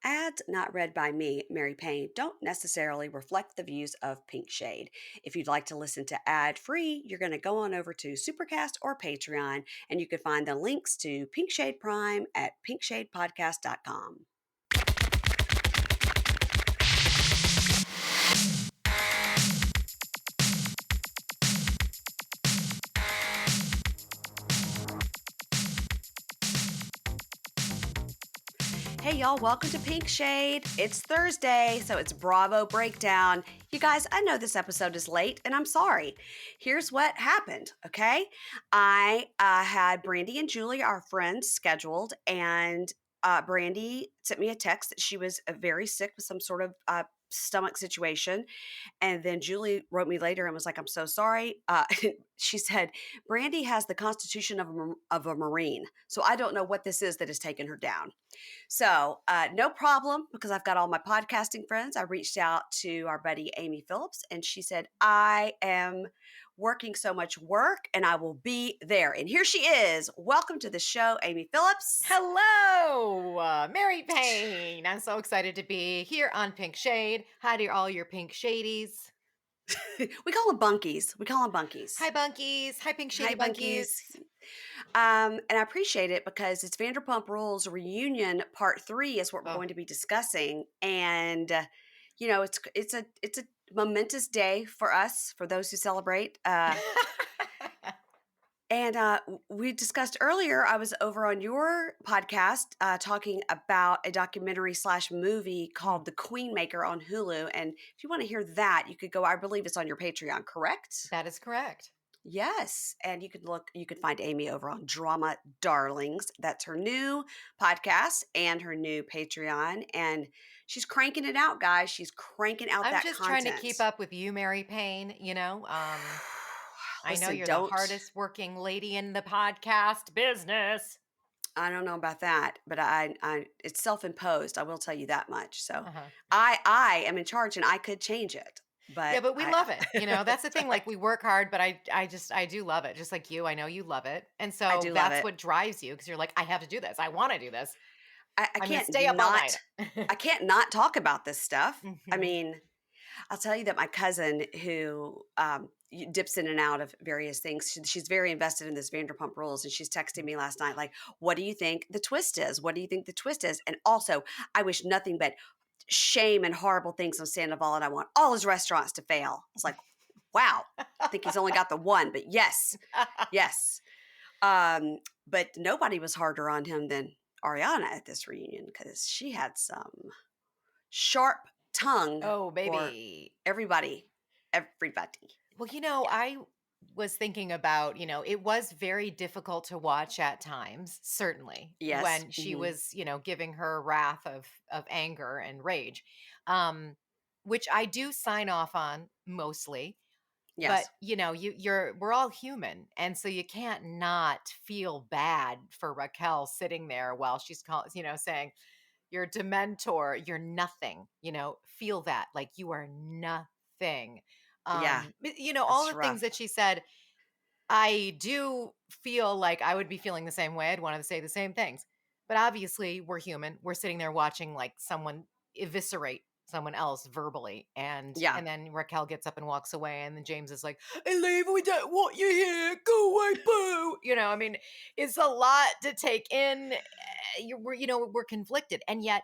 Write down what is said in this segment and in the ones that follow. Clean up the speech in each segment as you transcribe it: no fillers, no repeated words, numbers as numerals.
Ads not read by me, Mary Payne, don't necessarily reflect the views of Pink Shade. If you'd like to listen to ad-free, you're going to go on over to Supercast or Patreon, and you can find the links to Pink Shade Prime at pinkshadepodcast.com. Hey y'all, welcome to Pink Shade. It's Thursday, so it's Bravo Breakdown. You guys, I know this episode is late, and I'm sorry. Here's what happened, okay? I had Brandy and Julie, our friends, scheduled, and Brandy sent me a text that she was very sick with some sort of stomach situation. And then Julie wrote me later and was like, I'm so sorry. She said, Brandy has the constitution of a Marine, so I don't know what this is that has taken her down. So, no problem, because I've got all my podcasting friends. I reached out to our buddy Amy Phillips, and she said, I am working so much work and I will be there. And here she is. Welcome to the show, Amy Phillips. Hello, Mary Payne. I'm so excited to be here on Pink Shade. Hi to all your Pink Shadies. We call them bunkies. Hi, Bunkies. Hi, Pink Hi, Shady bunkies. Bunkies. And I appreciate it because it's Vanderpump Rules Reunion Part 3 is what we're Oh. going to be discussing. And, it's a momentous day for us, for those who celebrate. And we discussed earlier, I was over on your podcast talking about a documentary/movie called The Queenmaker on Hulu. And if you want to hear that, you could go, I believe it's on your Patreon, correct? That is correct. Yes. And you could find Amy over on Drama Darlings. That's her new podcast and her new Patreon. And she's cranking it out, guys. She's cranking out I'm that just trying to content. keep up with you, Mary Payne. I know Listen, you're the hardest working lady in the podcast business. I don't know about that, but I it's self-imposed. I will tell you that much. So Uh-huh. I am in charge and I could change it. Yeah, But but we love it. That's the thing. Like we work hard, but I do love it. Just like you, I know you love it. And I so do love that's it. what drives you because you're like, I have to do this. I want to do this. I I'm going to can't stay up all not night. I can't not talk about this stuff. I Mhm. mean, I'll tell you that my cousin, who dips in and out of various things, she's very invested in this Vanderpump Rules, and she's texting me last night like, "What do you think the twist is? What do you think the twist is?" And also, I wish nothing but shame and horrible things on Sandoval, and I want all his restaurants to fail. I was like, "Wow, I think he's only got the one," but yes, yes. But nobody was harder on him than Ariana at this reunion because she had some sharp tongue Oh, for baby. everybody. Everybody. Well, Yeah. I was thinking about, it was very difficult to watch at times, certainly, Yes. when she was, giving her wrath of anger and rage. Which I do sign off on mostly. But Yes. we're all human, and so you can't not feel bad for Raquel sitting there while she's saying, "You're a dementor, you're nothing." Feel that like you are nothing. Yeah. All That's the things rough. that she said, I do feel like I would be feeling the same way. I'd want to say the same things, but obviously we're human. We're sitting there watching like someone eviscerate someone else verbally, and Yeah. and then Raquel gets up and walks away, and then James is like, "Hey, leave, we don't want you here, go away, boo." I mean, it's a lot to take in. We're conflicted, and yet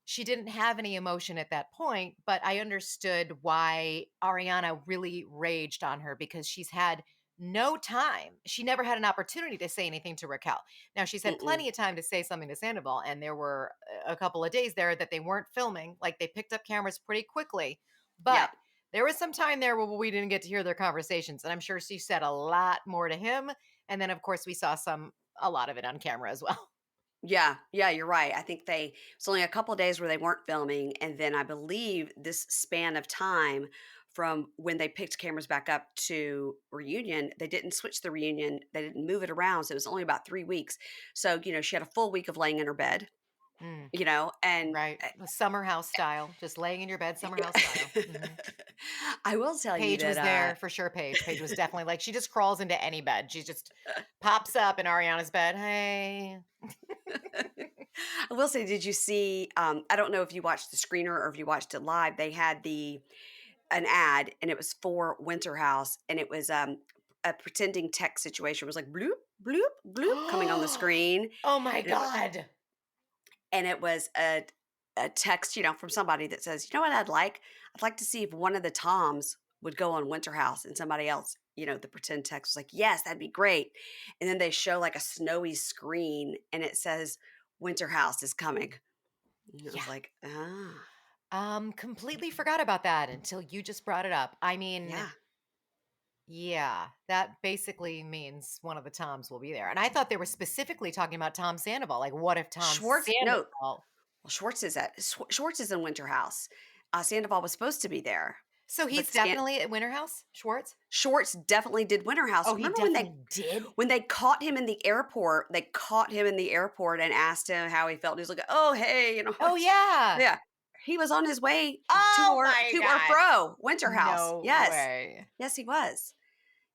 she didn't have any emotion at that point, but I understood why Ariana really raged on her because she's had no time. She never had an opportunity to say anything to Raquel. Now, she's had Mm-mm. plenty of time to say something to Sandoval, and there were a couple of days there that they weren't filming. Like they picked up cameras pretty quickly, but Yeah. there was some time there where we didn't get to hear their conversations. And I'm sure she said a lot more to him. And then, of course, we saw a lot of it on camera as well. Yeah. Yeah. You're right. I think it's only a couple of days where they weren't filming. And then I believe this span of time from when they picked cameras back up to reunion, they didn't switch the reunion. They didn't move it around. So it was only about 3 weeks. So, she had a full week of laying in her bed, Mm. and Right. Summer house style, just laying in your bed, summer house style. Mhm. I will tell you Paige was there that, for sure. Paige was definitely like, she just crawls into any bed. She just pops up in Ariana's bed. Hey. I will say, did you see, I don't know if you watched the screener or if you watched it live, they had an ad and it was for Winter House and it was, a pretending text situation. It was like bloop, bloop, bloop coming on the screen. Oh my And it God. and it was a text, from somebody that says, "You know what I'd like? I'd like to see if one of the Toms would go on Winter House," and somebody else, the pretend text was like, "Yes, that'd be great." And then they show like a snowy screen and it says, "Winter House is coming." And I was Yeah. like, "Ah, Completely forgot about that until you just brought it up. I mean, yeah." yeah, that basically means one of the Toms will be there. And I thought they were specifically talking about Tom Sandoval. Like, what if Tom Schwartz, no, Sandoval? well, Schwartz is in Winter House. Sandoval was supposed to be there, So but he's definitely at Winter House, Schwartz? Schwartz definitely did Winter House. Oh, he Remember definitely did? when they caught him in the airport? They caught him in the airport and asked him how he felt. He was like, "Oh, hey, Oh, yeah. yeah." He was on his way Oh my to or God. fro Winter House. No Yes, way. yes, he was.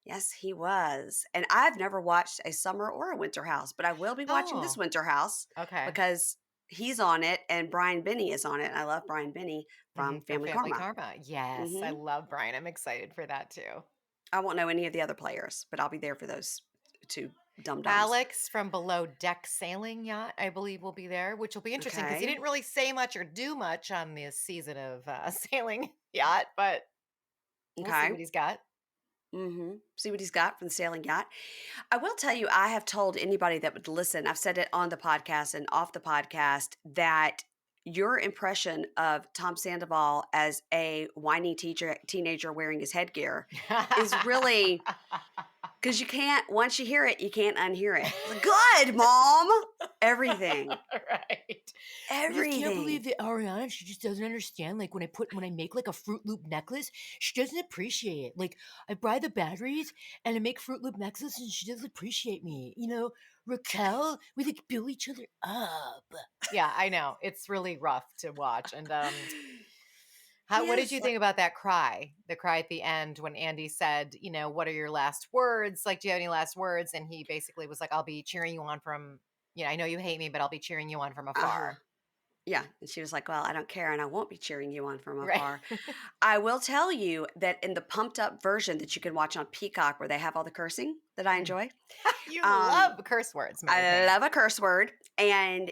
Yes, he was. And I've never watched a summer or a winter house, but I will be watching this Oh, winter house okay. because he's on it and Brian Benny is on it. I love Brian Benny from From Family Family Karma. Karma. Yes, I hmm love Brian. I'm excited for that too. I won't know any of the other players, but I'll be there for those two dum dums. Alex from Below Deck Sailing Yacht, I believe, will be there, which will be interesting because he Okay. didn't really say much or do much on this season of Sailing Yacht, but we'll see Okay. what he's got. See what he's got from the sailing yacht. I will tell you, I have told anybody that would listen, I've said it on the podcast and off the podcast, that your impression of Tom Sandoval as a whiny teenager wearing his headgear is really because you can't, once you hear it, you can't unhear it. It's like, good, mom. Everything. Right. I just can't believe Everything. that Ariana, she just doesn't understand. Like when I make like a Fruit Loop necklace, she doesn't appreciate it. Like I buy the batteries and I make Fruit Loop necklace and she doesn't appreciate me. Raquel, we like build each other up. Yeah, I know. It's really rough to watch. And what did Yes. you think about that cry? The cry at the end when Andy said, what are your last words? Like, do you have any last words? And he basically was like, I'll be cheering you on from, I know you hate me, but I'll be cheering you on from Uh-huh. afar. Yeah. And she was like, well, I don't care and I won't be cheering you on from Right. afar. I will tell you that in the pumped up version that you can watch on Peacock where they have all the cursing that I Mm. enjoy, You um, love curse words, Mary I Payne. love a curse word. And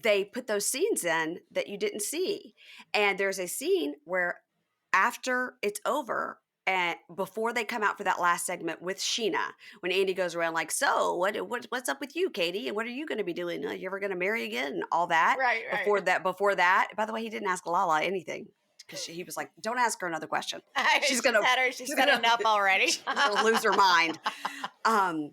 they put those scenes in that you didn't see. And there's a scene where after it's over and before they come out for that last segment with Sheena, when Andy goes around like, so what's up with you, Katie? And what are you going to be doing? Are you ever going to marry again? And all that. Right, right. Before that, by the way, he didn't ask Lala anything because he was like, don't ask her another question. She's She's gonna, had her. She's she's said gonna, enough already. she's gonna lose her mind. Um,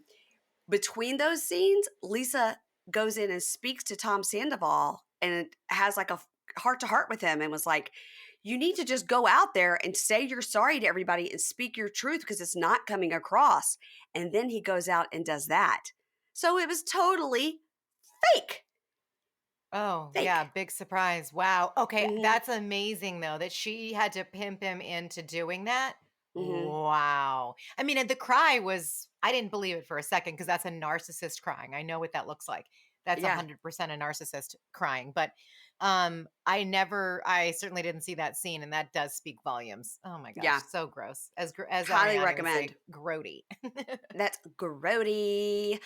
Between those scenes, Lisa goes in and speaks to Tom Sandoval and has like a heart to heart with him and was like, you need to just go out there and say you're sorry to everybody and speak your truth because it's not coming across. And then he goes out and does that. So it was totally fake. Oh, yeah, Fake. big surprise. Wow. Okay, hmm that's amazing though that she had to pimp him into doing that. hmm Wow. I mean, and the cry was I didn't believe it for a second because that's a narcissist crying. I know what that looks like. That's Yeah. 100% a narcissist crying, but I certainly didn't see that scene and that does speak volumes. Oh my gosh, Yeah. so gross. As Highly Ariana would recommend. say, grody. That's grody.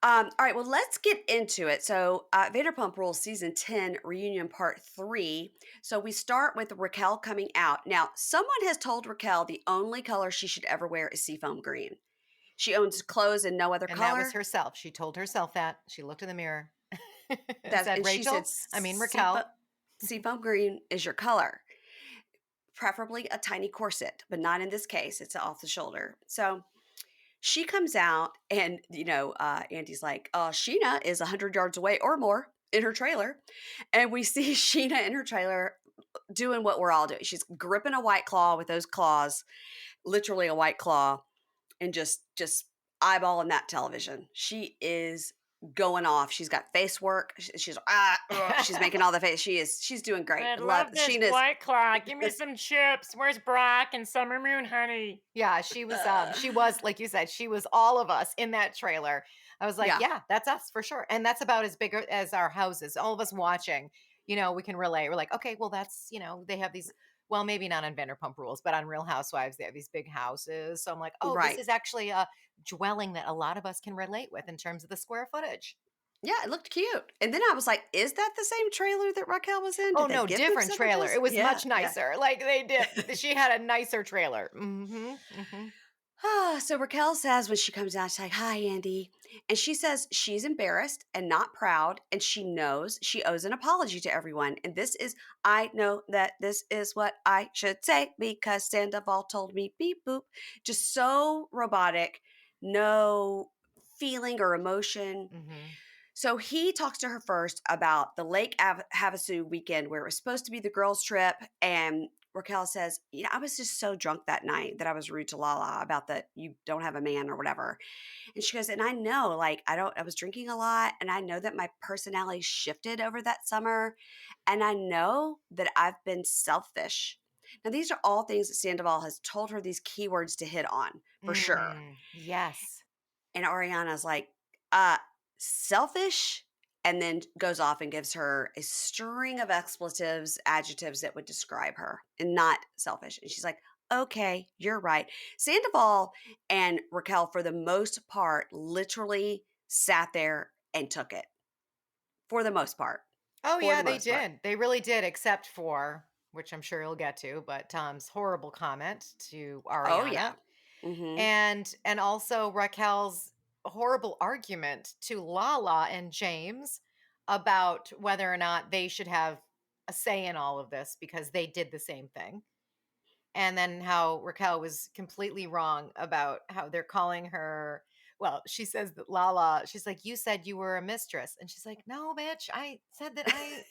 All right, well, let's get into it. So, Vanderpump Rules Season 10 Reunion Part 3. So, we start with Raquel coming out. Now, someone has told Raquel the only color she should ever wear is seafoam green. She owns clothes in no other And that was color. herself. She told herself that. She looked in the mirror and That's said, and she said "Rachel, I mean Raquel." seafoam green is your color. Preferably a tiny corset, but not in this case. It's off the shoulder. So, she comes out and, Andy's like, Sheena is 100 yards away or more in her trailer. And we see Sheena in her trailer doing what we're all doing. She's gripping a white claw with those claws, literally a white claw, and just eyeballing that television. She is going off. She's got face work. She's making all the face. She's doing great. I Love love this Sheena's. White Claw. Give me some chips. Where's Brock and Summer Moon Honey? Yeah, she was like you said, she was all of us in that trailer. I was like, Yeah. yeah, that's us for sure. And that's about as big as our houses. All of us watching, we can relate. We're like, okay, well, that's, they have these, well, maybe not on Vanderpump Rules, but on Real Housewives, they have these big houses. So I'm like, oh, this Right. is actually a dwelling that a lot of us can relate with in terms of the square footage. Yeah, it looked cute. And then I was like, is that the same trailer that Raquel was in? Oh Did they no, give them different separate trailer. deals? It was Yeah, much yeah. nicer. Like they did. She had a nicer trailer. Mm-hmm. So Raquel says when she comes out, she's like, hi, Andy. And she says she's embarrassed and not proud. And she knows she owes an apology to everyone. And I know that this is what I should say because Sandoval told me beep boop. Just so robotic, no feeling or emotion. Mm-hmm. So he talks to her first about the Lake Havasu weekend where it was supposed to be the girls' trip. And Raquel says, I was just so drunk that night that I was rude to Lala about that you don't have a man or whatever. And she goes, and I know, like, I was drinking a lot and I know that my personality shifted over that summer. And I know that I've been selfish. Now, these are all things that Sandoval has told her these keywords to hit on for sure. Yes. And Ariana's like, uh, selfish, and then goes off and gives her a string of expletives, adjectives that would describe her and not selfish. And she's like, okay, you're right. Sandoval and Raquel, for the most part, literally sat there and took it. For the most part. Oh For yeah, the they most part. did. They really did, except for, which I'm sure you'll get to, but Tom's horrible comment to Oh, yeah. Ariana. Mm-hmm. And also Raquel's horrible argument to Lala and James about whether or not they should have a say in all of this because they did the same thing. And then how Raquel was completely wrong about how they're calling her. Well, she says that Lala, she's like, you said you were a mistress. And she's like, no, bitch, I said that I Have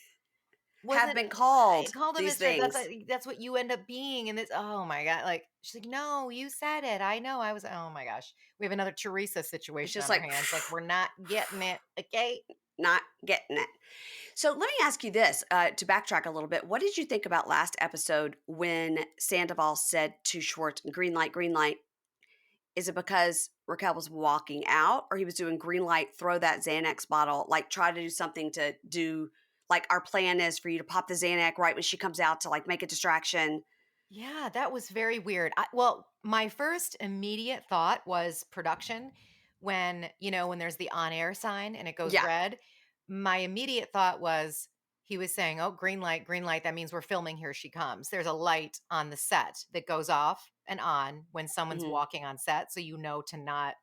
wasn't. been I called called a these mistress. things. That's what you end up being. And this, oh my God. Like, she's like, no, you said it. I know. I was, oh my gosh. We have another Teresa It's situation just on our like, hands. Like, we're not getting it. Okay. not getting it. So let me ask you this to backtrack a little bit. What did you think about last episode when Sandoval said to Schwartz, green light, green light? Is it because Raquel was walking out or he was doing green light, throw that Xanax bottle, like try to do something to do, like our plan is for you to pop the Xanax right when she comes out to like make a distraction? Yeah, that was very weird. Well, my first immediate thought was production. When there's the on air sign and it goes Yeah. red, my immediate thought was he was saying, oh, green light, green light. That means we're filming. Here she comes. There's a light on the set that goes off and on when someone's Hmm. walking on set. So to not,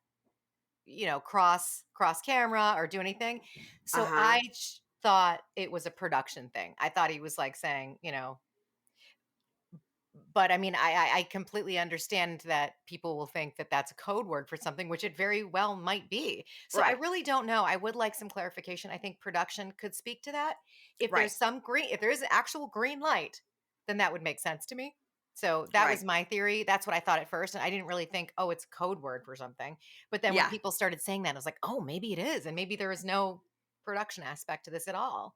cross camera or do anything. So Uh-huh. I thought it was a production thing. I thought he was like saying, but I mean, I completely understand that people will think that that's a code word for something, which it very well might be. So I Right. really don't know. I would like some clarification. I think production could speak to that. If Right. if there is an actual green light, then that would make sense to me. So that was Right. my theory. That's what I thought at first. And I didn't really think, oh, it's a code word for something. But then when Yeah. people started saying that, I was like, oh, maybe it is. And maybe there is no production aspect to this at all.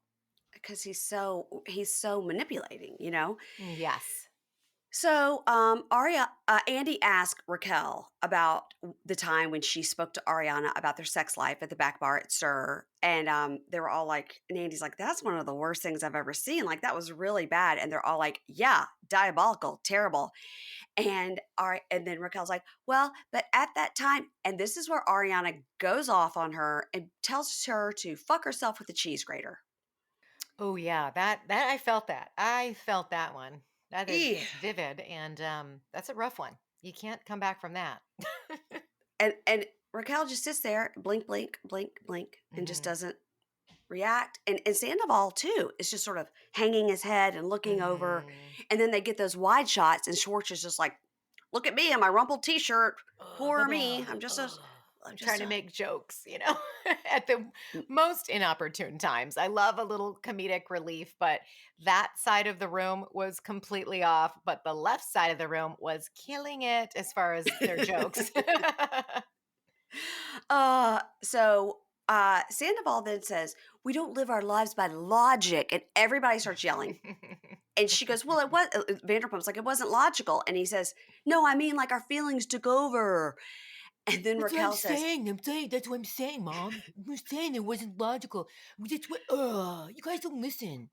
Because he's so manipulating, you know? Yes. So, Andy asked Raquel about the time when she spoke to Ariana about their sex life at the back bar at Sir, and they were all like, and Andy's like, "That's one of the worst things I've ever seen. Like that was really bad." And they're all like, "Yeah, diabolical, terrible." And then Raquel's like, "Well, but at that time," and this is where Ariana goes off on her and tells her to fuck herself with a cheese grater. Oh yeah, that I felt that. I felt that one. That is Ew. vivid and that's a rough one. You can't come back from that. And Raquel just sits there, blink, blink, blink, blink, and just Mhm. doesn't react. And Sandoval too is just sort of hanging his head and looking over. Mhm. And then they get those wide shots, and Schwartz is just like, "Look at me in my rumpled T-shirt. Poor me. I'm just a, I'm I'm just trying to a." make jokes, at the most inopportune times. I love a little comedic relief, but that side of the room was completely off, but the left side of the room was killing it as far as their jokes. Sandoval then says, "We don't live our lives by logic," and everybody starts yelling. And she goes, "Well, it was." Vanderpump's like, "It wasn't logical," and he says, "No, I mean like our feelings took over." And then That's what I'm Raquel says, saying. That's what I'm saying, Mom. I'm saying it wasn't logical. That's what. You guys don't listen.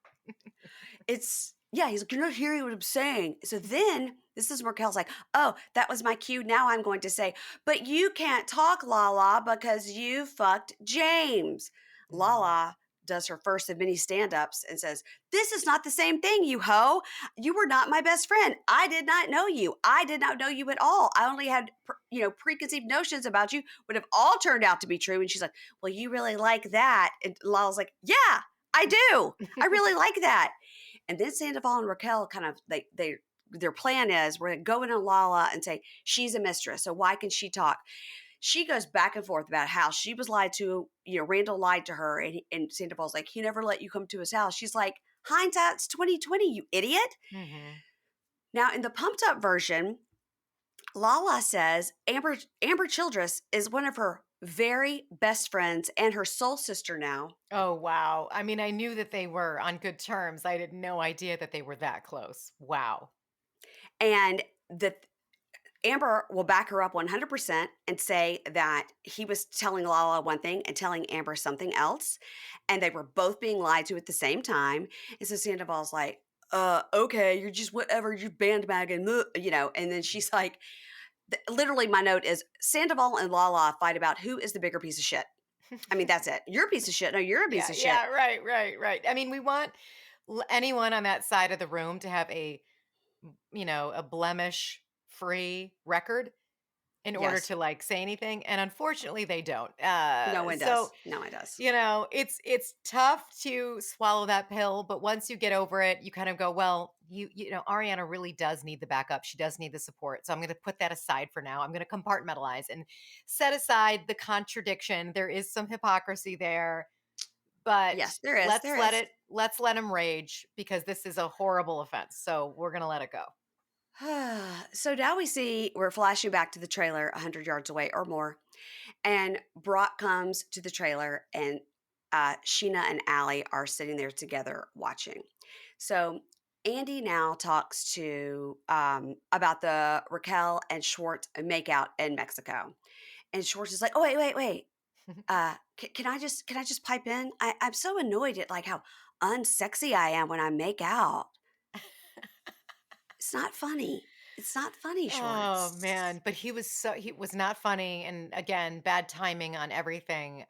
yeah, he's like, you're not hearing what I'm saying. So then this is where Raquel's like, oh, that was my cue. Now I'm going to say, but you can't talk, Lala, because you fucked James. Lala does her first of many stand-ups and says, this is not the same thing, you hoe. You were not my best friend. I did not know you. I did not know you at all. I only had, preconceived notions about you would have all turned out to be true. And she's like, well, you really like that. And Lala's like, yeah, I do. I really like that. And then Sandoval and Raquel kind of their plan is we're going to go into Lala and say she's a mistress, so why can she talk? She goes back and forth about how she was lied to. Randall lied to her, and Sandoval's like, he never let you come to his house. She's like, hindsight's 2020, you idiot. Mm-hmm. Now in the pumped up version, Lala says Amber Childress is one of her very best friends and her soul sister now. Oh, wow. I mean, I knew that they were on good terms. I had no idea that they were that close. Wow. And that Amber will back her up 100% and say that he was telling Lala one thing and telling Amber something else. And they were both being lied to at the same time. And so Sandoval's like, okay, you're just whatever, you bandwagon, and then she's like, literally my note is Sandoval and Lala fight about who is the bigger piece of shit. I mean, that's it. You're a piece of shit. No, you're a piece of shit. Yeah, right. I mean, we want anyone on that side of the room to have a blemish-free record in order Yes. to like say anything, and unfortunately they don't. No one does. No one does. It's tough to swallow that pill, but once you get over it, you kind of go, well, Ariana really does need the backup. She does need the support. So I'm going to put that aside for now. I'm going to compartmentalize and set aside the contradiction. There is some hypocrisy there, but yes, there is. Let's let him rage, because this is a horrible offense. So we're going to let it go. So now we're flashing back to the trailer 100 yards away or more. And Brock comes to the trailer, and Sheena and Allie are sitting there together watching. So Andy now talks to about the Raquel and Schwartz makeout in Mexico. And Schwartz is like, oh, wait. Can I just pipe in? I'm so annoyed at like how unsexy I am when I make out. It's not funny. It's not funny, Oh Schwartz. man, but he was not funny, and again, bad timing on everything.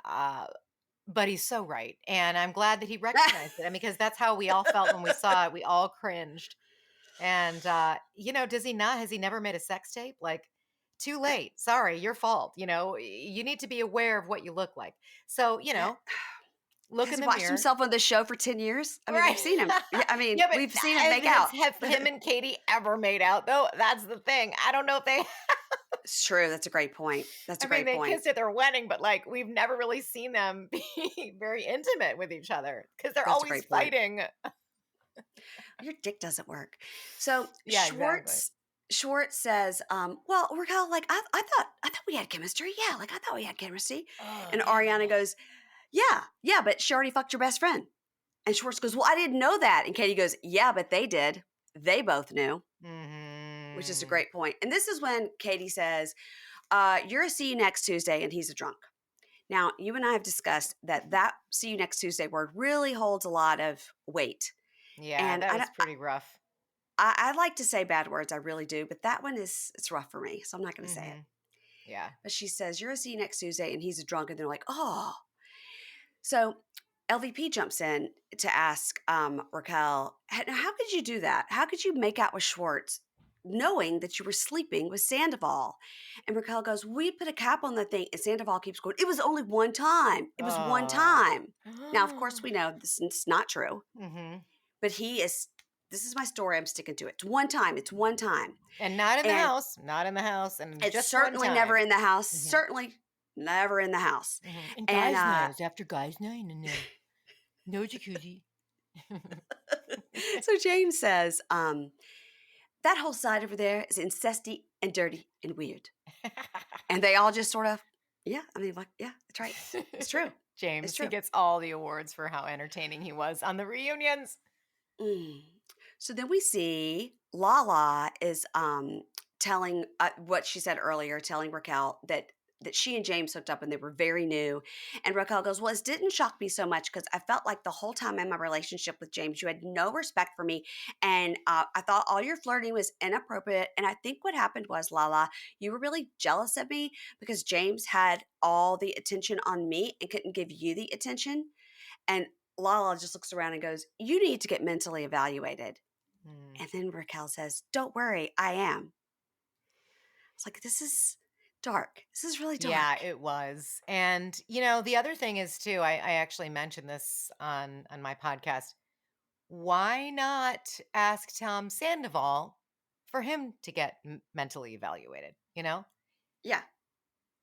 But he's so right, and I'm glad that he recognized it. I mean, because that's how we all felt when we saw it. We all cringed, and does he not? Has he never made a sex tape? Like, too late. Sorry, your fault. You need to be aware of what you look like. So look Has in he the watched mirror. himself on the show for 10 years? I mean, Right. we've seen him. I mean, Yeah, but we've seen him make out. have him and Katie ever made out, though? That's the thing. I don't know if they. It's true. That's a great point. That's a I mean, great they point. kissed at their wedding, but like we've never really seen them be very intimate with each other because they're That's a always great point. fighting. Your dick doesn't work. So Yeah, Schwartz says, well, Raquel, like I thought we had chemistry. Yeah, like I thought we had chemistry. And Ariana goes, yeah, but she already fucked your best friend. And Schwartz goes, well, I didn't know that. And Katie goes, yeah, but they did. They both knew. Which is a great point. And this is when Katie says, you're a see you next Tuesday, and he's a drunk. Now, you and I have discussed that see you next Tuesday word really holds a lot of weight. Yeah, And that was pretty rough. I like to say bad words, I really do, but that one it's rough for me, so I'm not going to say it. Yeah. But she says, you're a see you next Tuesday, and he's a drunk, and they're like, oh. So LVP jumps in to ask Raquel, how could you do that? How could you make out with Schwartz knowing that you were sleeping with Sandoval? And Raquel goes, we put a cap on the thing. And Sandoval keeps going, it was only one time. It was one time. Now, of course, we know this is not true. But this is my story. I'm sticking to it. It's one time. It's one time. And not in the house. Not in the house. And it's just certainly never in the house. Mm-hmm. Certainly never in the house. And guys' night. After guys' night. And no jacuzzi. So James says, that whole side over there is incesty and dirty and weird. And they all just sort of, yeah, I mean, like, yeah, that's right. It's true. James, it's true. He gets all the awards for how entertaining he was on the reunions. So then we see Lala is telling what she said earlier, telling Raquel that that she and James hooked up and they were very new. And Raquel goes, well, it didn't shock me so much because I felt like the whole time in my relationship with James, you had no respect for me. And I thought all your flirting was inappropriate. And I think what happened was, Lala, you were really jealous of me because James had all the attention on me and couldn't give you the attention. And Lala just looks around and goes, you need to get mentally evaluated. Mm. And then Raquel says, don't worry, I am. It's like, this is dark. This is really Yeah, dark. it was. And the other thing is too, I actually mentioned this on my podcast. Why not ask Tom Sandoval for him to get mentally evaluated? Yeah.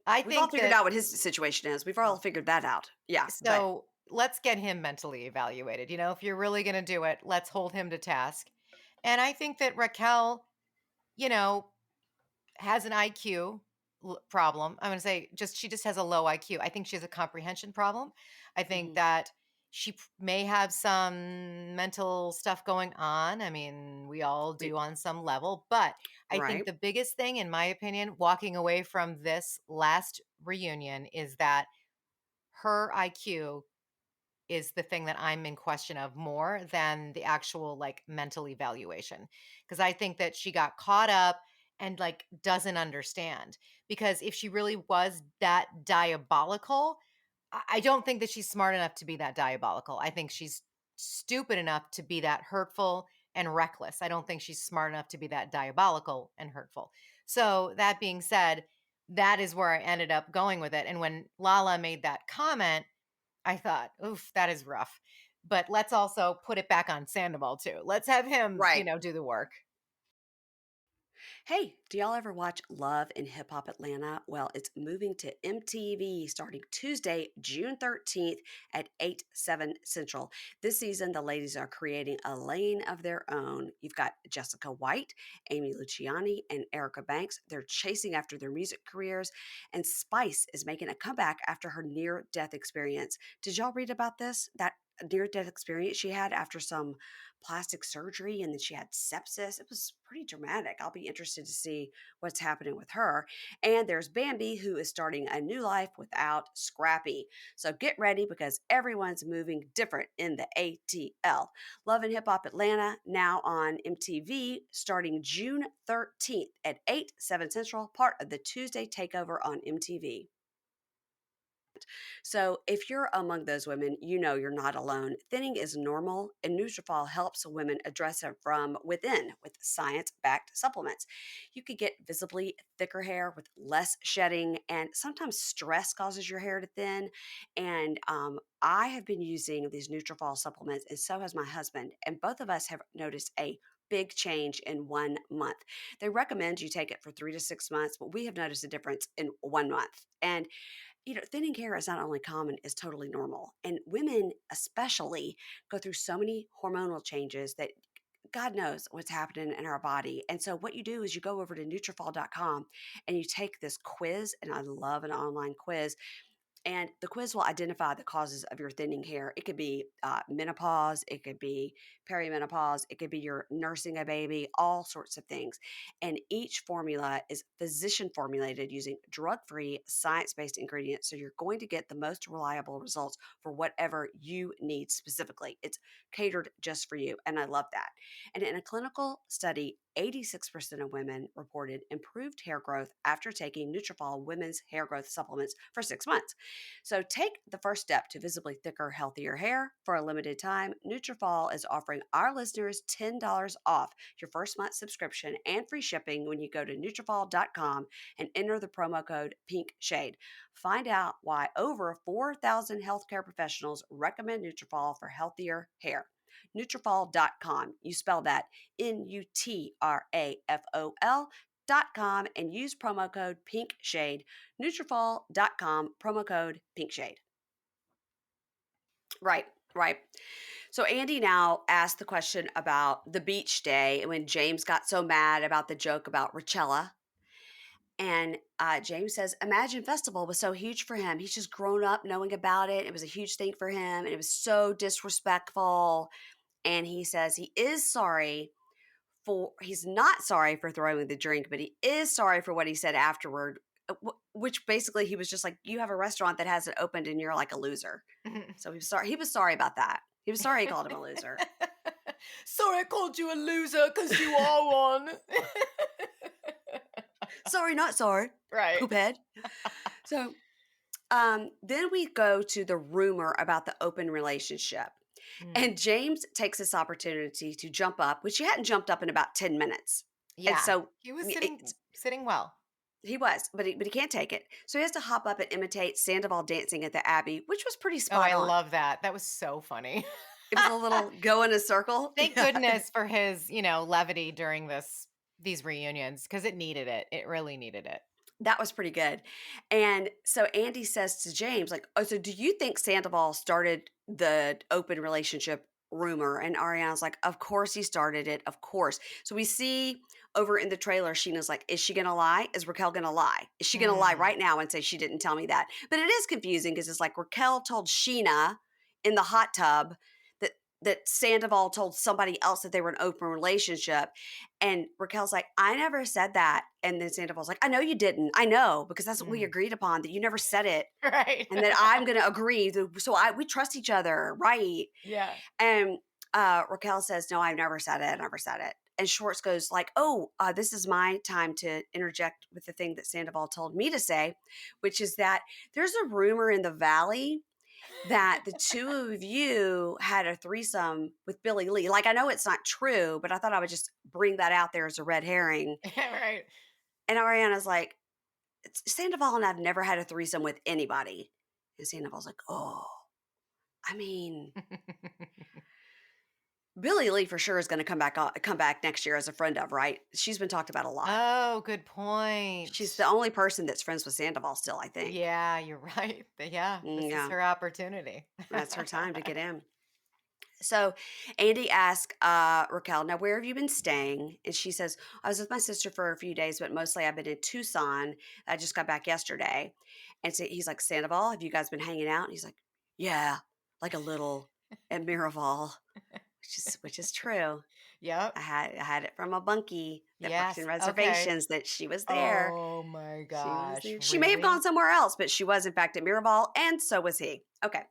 I We've all think figured that out what his situation is. We've all figured that out. Yeah. But so let's get him mentally evaluated. If you're really going to do it, let's hold him to task. And I think that Raquel, you know, has an IQ problem. I'm going to say she just has a low IQ. I think she has a comprehension problem. I think mhm, that she may have some mental stuff going on. I mean, we all we, do on some level, but I think right. the biggest thing, in my opinion, walking away from this last reunion is that her IQ is the thing that I'm in question of more than the actual like mental evaluation. Because I think that she got caught up and like doesn't understand. Because if she really was that diabolical, I don't think that she's smart enough to be that diabolical. I think she's stupid enough to be that hurtful and reckless. I don't think she's smart enough to be that diabolical and hurtful. So, that being said, that is where I ended up going with it. And when Lala made that comment, I thought, oof, that is rough. But let's also put it back on Sandoval too. Let's have him, Right. do the work. Hey, do y'all ever watch Love and Hip Hop Atlanta? Well, it's moving to MTV starting Tuesday, June 13th at 8, 7 Central. This season, the ladies are creating a lane of their own. You've got Jessica White, Amy Luciani, and Erica Banks. They're chasing after their music careers, and Spice is making a comeback after her near death experience. Did y'all read about this? That near death experience she had after some plastic surgery and then she had sepsis. It was pretty dramatic. I'll be interested to see what's happening with her. And there's Bambi, who is starting a new life without Scrappy. So get ready because everyone's moving different in the ATL. Love and Hip Hop Atlanta now on MTV starting June 13th at 8, 7 Central, part of the Tuesday takeover on MTV. So, if you're among those women, you know you're not alone. Thinning is normal, and Nutrafol helps women address it from within with science-backed supplements. You could get visibly thicker hair with less shedding, and sometimes stress causes your hair to thin. And I have been using these Nutrafol supplements, and so has my husband, and both of us have noticed a big change in 1 month. They recommend you take it for 3 to 6 months, but we have noticed a difference in 1 month. And thinning hair is not only common, it's totally normal. And women, especially, go through so many hormonal changes that God knows what's happening in our body. And so, what you do is you go over to Nutrafol.com and you take this quiz. And I love an online quiz, and the quiz will identify the causes of your thinning hair. It could be menopause, it could be perimenopause, it could be your nursing a baby, all sorts of things. And each formula is physician formulated using drug free, science based ingredients. So you're going to get the most reliable results for whatever you need specifically. It's catered just for you. And I love that. And in a clinical study, 86% of women reported improved hair growth after taking Nutrafol women's hair growth supplements for 6 months. So take the first step to visibly thicker, healthier hair. For a limited time, Nutrafol is offering our listeners $10 off your first month subscription and free shipping when you go to Nutrafol.com and enter the promo code PINKSHADE. Find out why over 4,000 healthcare professionals recommend Nutrafol for healthier hair. Nutrafol.com. You spell that Nutrafol.com and use promo code PINKSHADE. Nutrafol.com, promo code PINKSHADE. Right, right. So Andy now asked the question about the beach day when James got so mad about the joke about Raquel. And James says, Imagine Festival was so huge for him. He's just grown up knowing about it. It was a huge thing for him. And it was so disrespectful. And he says he's not sorry for throwing the drink, but he is sorry for what he said afterward which basically he was just like, you have a restaurant that hasn't opened and you're like a loser. So he was sorry. He was sorry about that. He was sorry he called him a loser. Sorry, I called you a loser because you are one. Sorry, not sorry. Right. Poophead. So then we go to the rumor about the open relationship. And James takes this opportunity to jump up, which he hadn't jumped up in about 10 minutes. And Yeah. so He was sitting well. he was, but he can't take it. So he has to hop up and imitate Sandoval dancing at the Abbey, which was pretty Oh, spot I on. love that. That was so funny. It was a little go in a circle. Thank Yeah. goodness for his, levity during these reunions, because it needed it. It really needed it. That was pretty good. And so Andy says to James, like, oh, so do you think Sandoval started the open relationship rumor? And Ariana's like, of course he started it. Of course. So we see over in the trailer, Sheena's like, is she going to lie? Is Raquel going to lie? Is she going to lie right now and say she didn't tell me that? But it is confusing because it's like Raquel told Sheena in the hot tub that Sandoval told somebody else that they were in an open relationship. And Raquel's like, I never said that. And then Sandoval's like, I know you didn't. I know, because that's what we agreed upon, that you never said it. Right. And that I'm going to agree. So we trust each other. Right. Yeah. And Raquel says, no, I've never said it. I never said it. And Schwartz goes like, oh, this is my time to interject with the thing that Sandoval told me to say, which is that there's a rumor in the Valley that the two of you had a threesome with Billy Lee. Like, I know it's not true, but I thought I would just bring that out there as a red herring. Right. And Ariana's like, Sandoval and I've never had a threesome with anybody. And Sandoval's like, oh, I mean, Billy Lee for sure is going to come back next year as a friend of, right? She's been talked about a lot. Oh, good point. She's the only person that's friends with Sandoval still, I think. Yeah, you're right. Yeah, this is her opportunity. That's her time to get in. So Andy asked Raquel, now where have you been staying? And she says, I was with my sister for a few days, but mostly I've been in Tucson. I just got back yesterday. And so he's like, Sandoval, have you guys been hanging out? And he's like, yeah, like a little at Miraval, which is true. Yep. I had it from a bunkie that works in Yes, okay. reservations that she was there. Oh my She was gosh. there. She may have really? gone somewhere else, but she was in fact at Miraval, and so was he. Okay.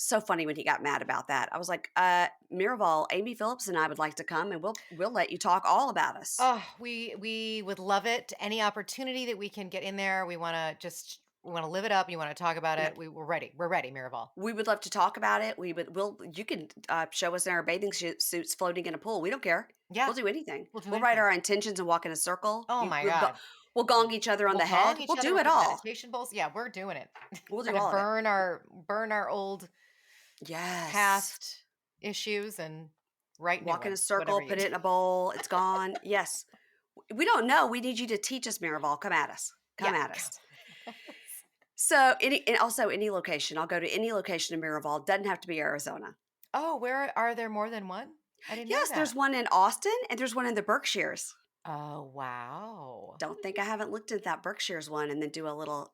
So funny when he got mad about that. I was like, Miraval, Amy Phillips and I would like to come, and we'll let you talk all about us. Oh, we would love it. Any opportunity that we can get in there, we want to live it up. You want to talk about it? We're ready. We're ready, Miraval. We would love to talk about it. You can show us in our bathing suits floating in a pool. We don't care. Yeah. We'll do anything. We'll write our intentions and walk in a circle. Oh my God. We'll gong each other on the head. Gong each We'll other do with it the all. meditation bowls. Yeah, we're doing it. We'll do Gonna all of it. burn our old Yes. past issues and write new Walk in a ones, circle, whatever you put it in a bowl. It's gone. Yes. We don't know. We need you to teach us, Miraval. Come at us. Come Yeah. at us. So any location. I'll go to any location in Miraval. Doesn't have to be Arizona. Oh, where are there more than one? I didn't know Yes, that. there's one in Austin and there's one in the Berkshires. Oh, wow. Don't think I haven't looked at that Berkshires one and then do a little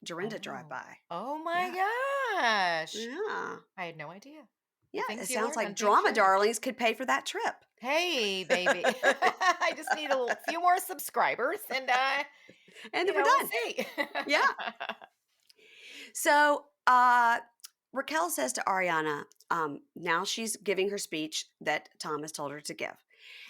Dorinda drive-by. Oh my Yeah. gosh. Yeah. I had no idea. Yeah, things it you sounds learn on like Pink Drama Shade. Darlings could pay for that trip. Hey, baby. I just need a few more subscribers and And then we're we'll done. see. Yeah. So Raquel says to Ariana, now she's giving her speech that Thomas told her to give.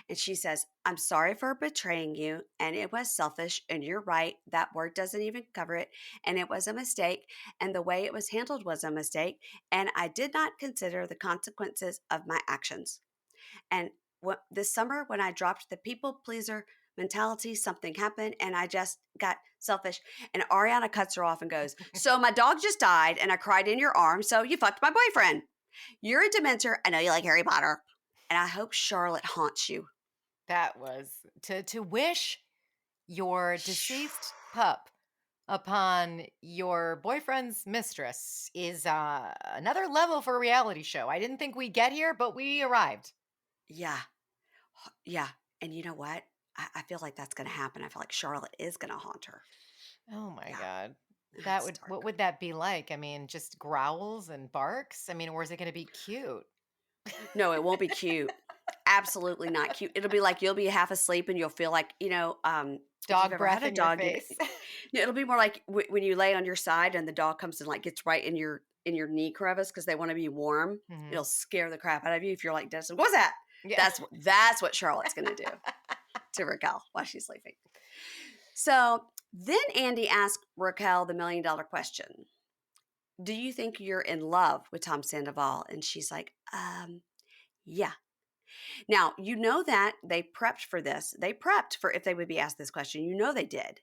And she says, I'm sorry for betraying you, and it was selfish, and you're right. That word doesn't even cover it, and it was a mistake, and the way it was handled was a mistake, and I did not consider the consequences of my actions. And this summer, when I dropped the people pleaser mentality, something happened, and I just got selfish. And Ariana cuts her off and goes, so my dog just died, and I cried in your arms, so you fucked my boyfriend. You're a dementor. I know you like Harry Potter, and I hope Charlotte haunts you. That was to wish your deceased pup upon your boyfriend's mistress is another level for a reality show. I didn't think we'd get here, but we arrived. Yeah. Yeah. And you know what? I feel like that's going to happen. I feel like Charlotte is going to haunt her. Oh my Yeah. God. That's What dark. would that be like? I mean, just growls and barks? I mean, or is it going to be cute? No, it won't be cute. Absolutely not cute. It'll be like you'll be half asleep and you'll feel like, if you've Dog ever had breath a in your dog, face. it'll be more like when you lay on your side and the dog comes and like gets right in your knee crevice because they want to be warm. Mhm. It'll scare the crap out of you if you're like, Destin, what's that? Yeah. That's what Charlotte's gonna do to Raquel while she's sleeping. So then Andy asked Raquel the $1 million question. Do you think you're in love with Tom Sandoval? And she's like, yeah. Now, you know that they prepped for this. They prepped for if they would be asked this question. You know they did.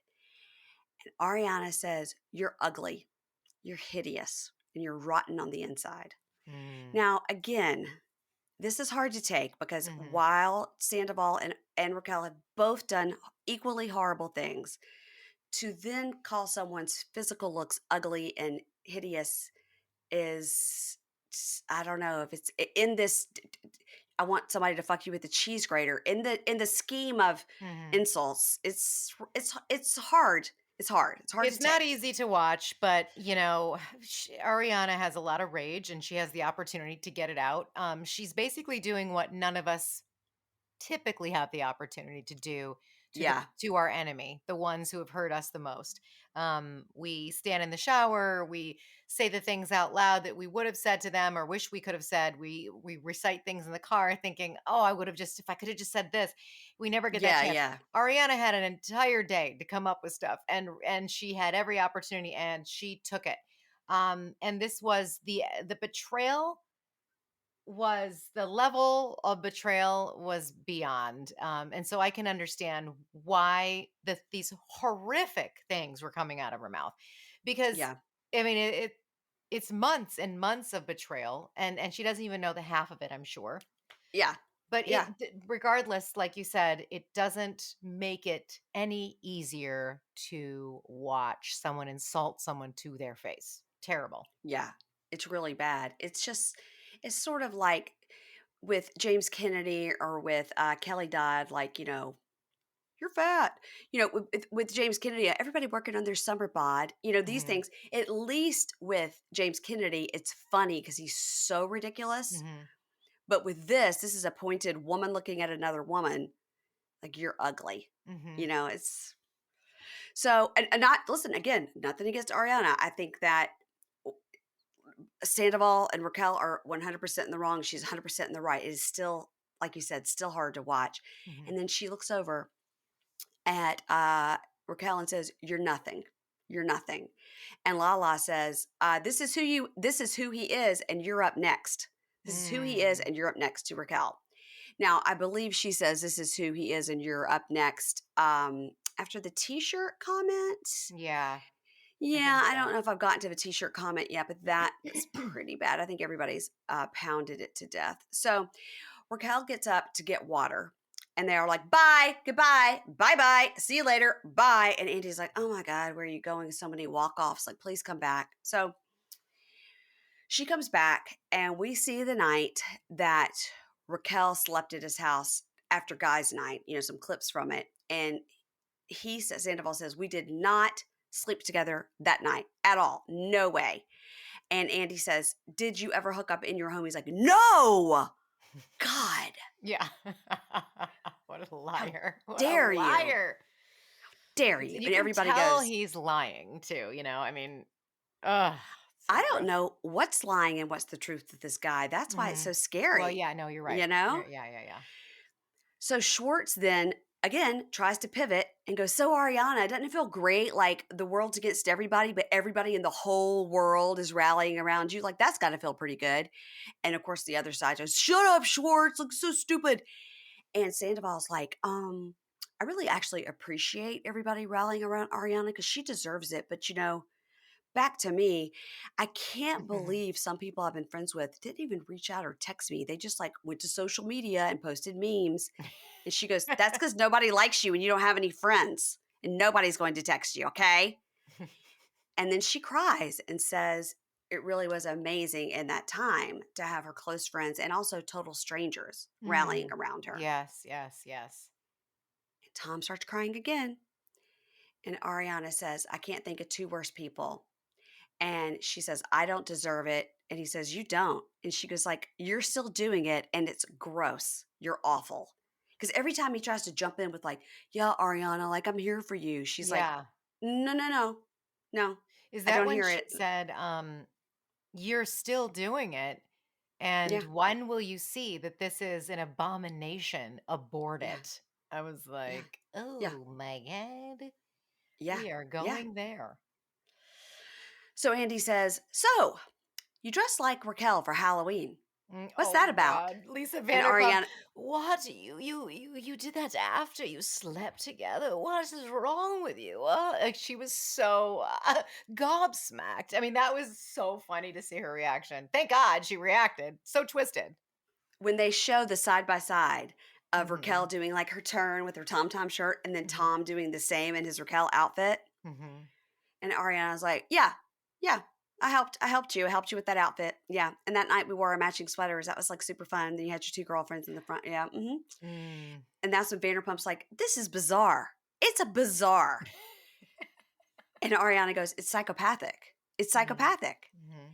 And Ariana says, you're ugly, you're hideous, and you're rotten on the inside. Mm. Now, again, this is hard to take because Mhm. while Sandoval and Raquel have both done equally horrible things, to then call someone's physical looks ugly and hideous is, I don't know if it's in this. I want somebody to fuck you with a cheese grater in the scheme of Mhm. insults. It's hard. It's hard. It's hard to It's not take. easy to watch, but Ariana has a lot of rage and she has the opportunity to get it out. She's basically doing what none of us typically have the opportunity to do Yeah, to our enemy, the ones who have hurt us the most. We stand in the shower, we say the things out loud that we would have said to them or wish we could have said. We recite things in the car thinking, "Oh, I would have just if I could have just said this." We never get that yeah, chance. yeah, Ariana had an entire day to come up with stuff and she had every opportunity and she took it. And this was the betrayal was the level of betrayal was beyond. And so I can understand why these horrific things were coming out of her mouth because yeah, I mean it's months and months of betrayal and she doesn't even know the half of it, I'm sure. yeah, But yeah, regardless, like you said, it doesn't make it any easier to watch someone insult someone to their face. Terrible. yeah. It's really bad. It's sort of like with James Kennedy or with Kelly Dodd, like you're fat. With James Kennedy, everybody working on their summer bod. These Hmm. things. At least with James Kennedy, it's funny because he's so ridiculous. Hmm. But with this is a pointed woman looking at another woman like you're ugly. Hmm. It's so and not listen again. Nothing against Ariana. I think that Sandoval and Raquel are 100% in the wrong. She's 100% in the right. It is still, like you said, still hard to watch. Hmm. And then she looks over at Raquel and says, "You're nothing. You're nothing." And Lala says, This is who he is, and you're up next. This is who he is, Mm. and you're up next to Raquel." Now, I believe she says, "This is who he is, and you're up next." After the T-shirt comment, Yeah, I yeah, think I don't so. know if I've gotten to the T-shirt comment yet, but that is pretty bad. I think everybody's pounded it to death. So Raquel gets up to get water, and they are like, "Bye, goodbye, bye bye, see you later, bye." And Andy's like, "Oh my God, where are you going? So many walk offs. Like, please come back." So she comes back, and we see the night that Raquel slept at his house after guys' night, some clips from it. And Sandoval says, "We did not sleep together that night at all. No way." And Andy says, "Did you ever hook up in your home?" He's like, "No. God, Yeah. What a how liar. What a dare you? liar. Dare And you?" you And can everybody tell goes, he's lying too, I mean, ugh, so "I don't gross. know what's lying and what's the truth with this guy. That's why it's Hmm. so Well, scary, yeah, no, you're right. you know?" Yeah, yeah, yeah. So Schwartz then again tries to pivot and goes, "So Ariana, doesn't it feel great? Like the world's against everybody, but everybody in the whole world is rallying around you. Like that's got to feel pretty good." And of course, the other side goes, "Shut up, Schwartz! Looks so stupid." And Sandoval's like, I really actually appreciate everybody rallying around Ariana because she deserves it. But back to me, I can't believe some people I've been friends with didn't even reach out or text me. They just like went to social media and posted memes. And she goes, "That's because nobody likes you and you don't have any friends. And nobody's going to text you, okay?" And then she cries and says, it really was amazing in that time to have her close friends and also total strangers rallying Mm. around her. Yes, yes, yes. And Tom starts crying again. And Ariana says, "I can't think of two worse people." And she says, I don't deserve it. And he says, you don't. And she goes like, you're still doing it. And it's gross. You're awful. Because every time he tries to jump in with like, yeah, Ariana, like I'm here for you. She's like, Yeah. no, no, no, no, Is I that don't when hear she it. said, you're still doing it? And Yeah, when will you see that this is an abomination? Abort yeah, it. I was yeah, like, yeah, oh my God, yeah, we are yeah. going there. So Andy says, so you dressed like Raquel for Halloween. What's Oh that about? God, Lisa And Vanderpump. Ariana, What you did that after you slept together? What is wrong with you? Like she was so gobsmacked. I mean, that was so funny to see her reaction. Thank God she reacted. So twisted. when they show the side by side of Raquel Hmm. doing like her turn with her Tom Tom shirt and then Hmm. Tom doing the same in his Raquel outfit, Hmm. and Ariana's like, yeah, yeah, I helped you. I helped you with that outfit. Yeah. And that night we wore our matching sweaters. That was like super fun. Then you had your two girlfriends in the front. Yeah. Mm. And that's when Vanderpump's like, this is bizarre. It's a bizarre. And Ariana goes, it's psychopathic. It's Hmm. psychopathic. Hmm.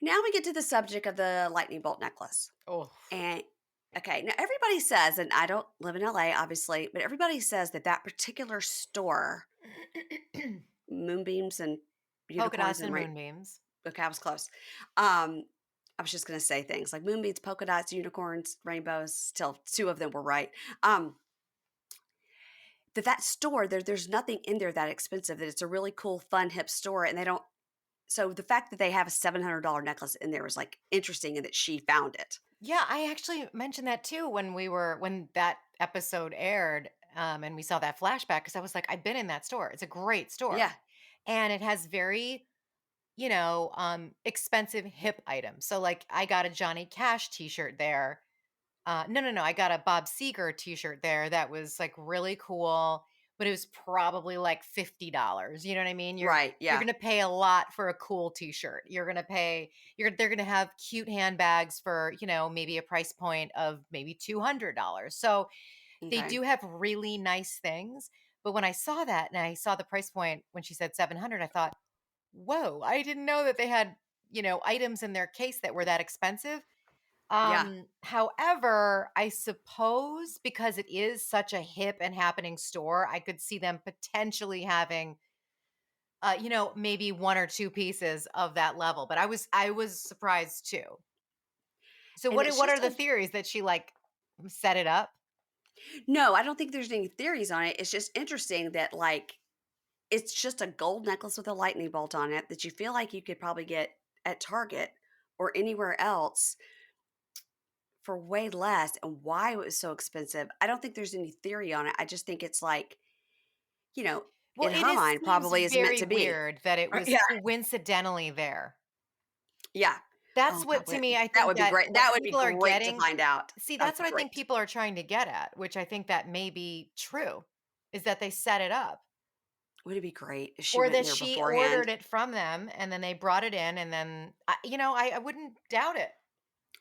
Now we get to the subject of the lightning bolt necklace. Oh. And okay, now everybody says, and I don't live in LA, obviously, but everybody says that that particular store, Moonbeams and Polka Unicorns dots and and right, moonbeams. okay, I was close. Um, I was just gonna say things like moonbeams, polka dots, unicorns, rainbows. Till two of them were right. Um, that store, there's nothing in there that expensive. That it's a really cool, fun, hip store, and they don't. So the fact that they have a $700 necklace in there is like interesting, and that she found it. Yeah, I actually mentioned that too when that episode aired, and we saw that flashback because I was like, I've been in that store. It's a great Yeah, store, and it has very expensive hip items. So like, I got a Johnny Cash T-shirt there. No, I got a Bob Seger T-shirt there that was like really cool, but it was probably like $50. You know what I mean? right. You're Yeah. gonna pay a lot for a cool T-shirt. They're gonna have cute handbags for maybe a price point of maybe $200. So they Okay. do have really nice things. But when I saw that and I saw the price point when she said 700, I thought, whoa, I didn't know that they had items in their case that were that expensive. Yeah. However, I suppose because it is such a hip and happening store, I could see them potentially having maybe one or two pieces of that level. But I was surprised too. So And what it's what just are the theories that she like set it up? no, I don't think there's any theories on it. It's just interesting that like it's just a gold necklace with a lightning bolt on it that you feel like you could probably get at Target or anywhere else for way less, and why it was so expensive. I don't think there's any theory on it. I just think it's like, you know, Well, in it her is mind seems probably is meant very to be. weird that it was Yeah. coincidentally there. Yeah. That's Oh God, what to me I that think would be that great. what That would be people are great to getting. find out. See, That'd that's be what I think great. people are trying to get at, which I think that may be true, is that they set it up Would it be great if she or went in that there she beforehand? ordered it from them and then they brought it in and then I wouldn't doubt it.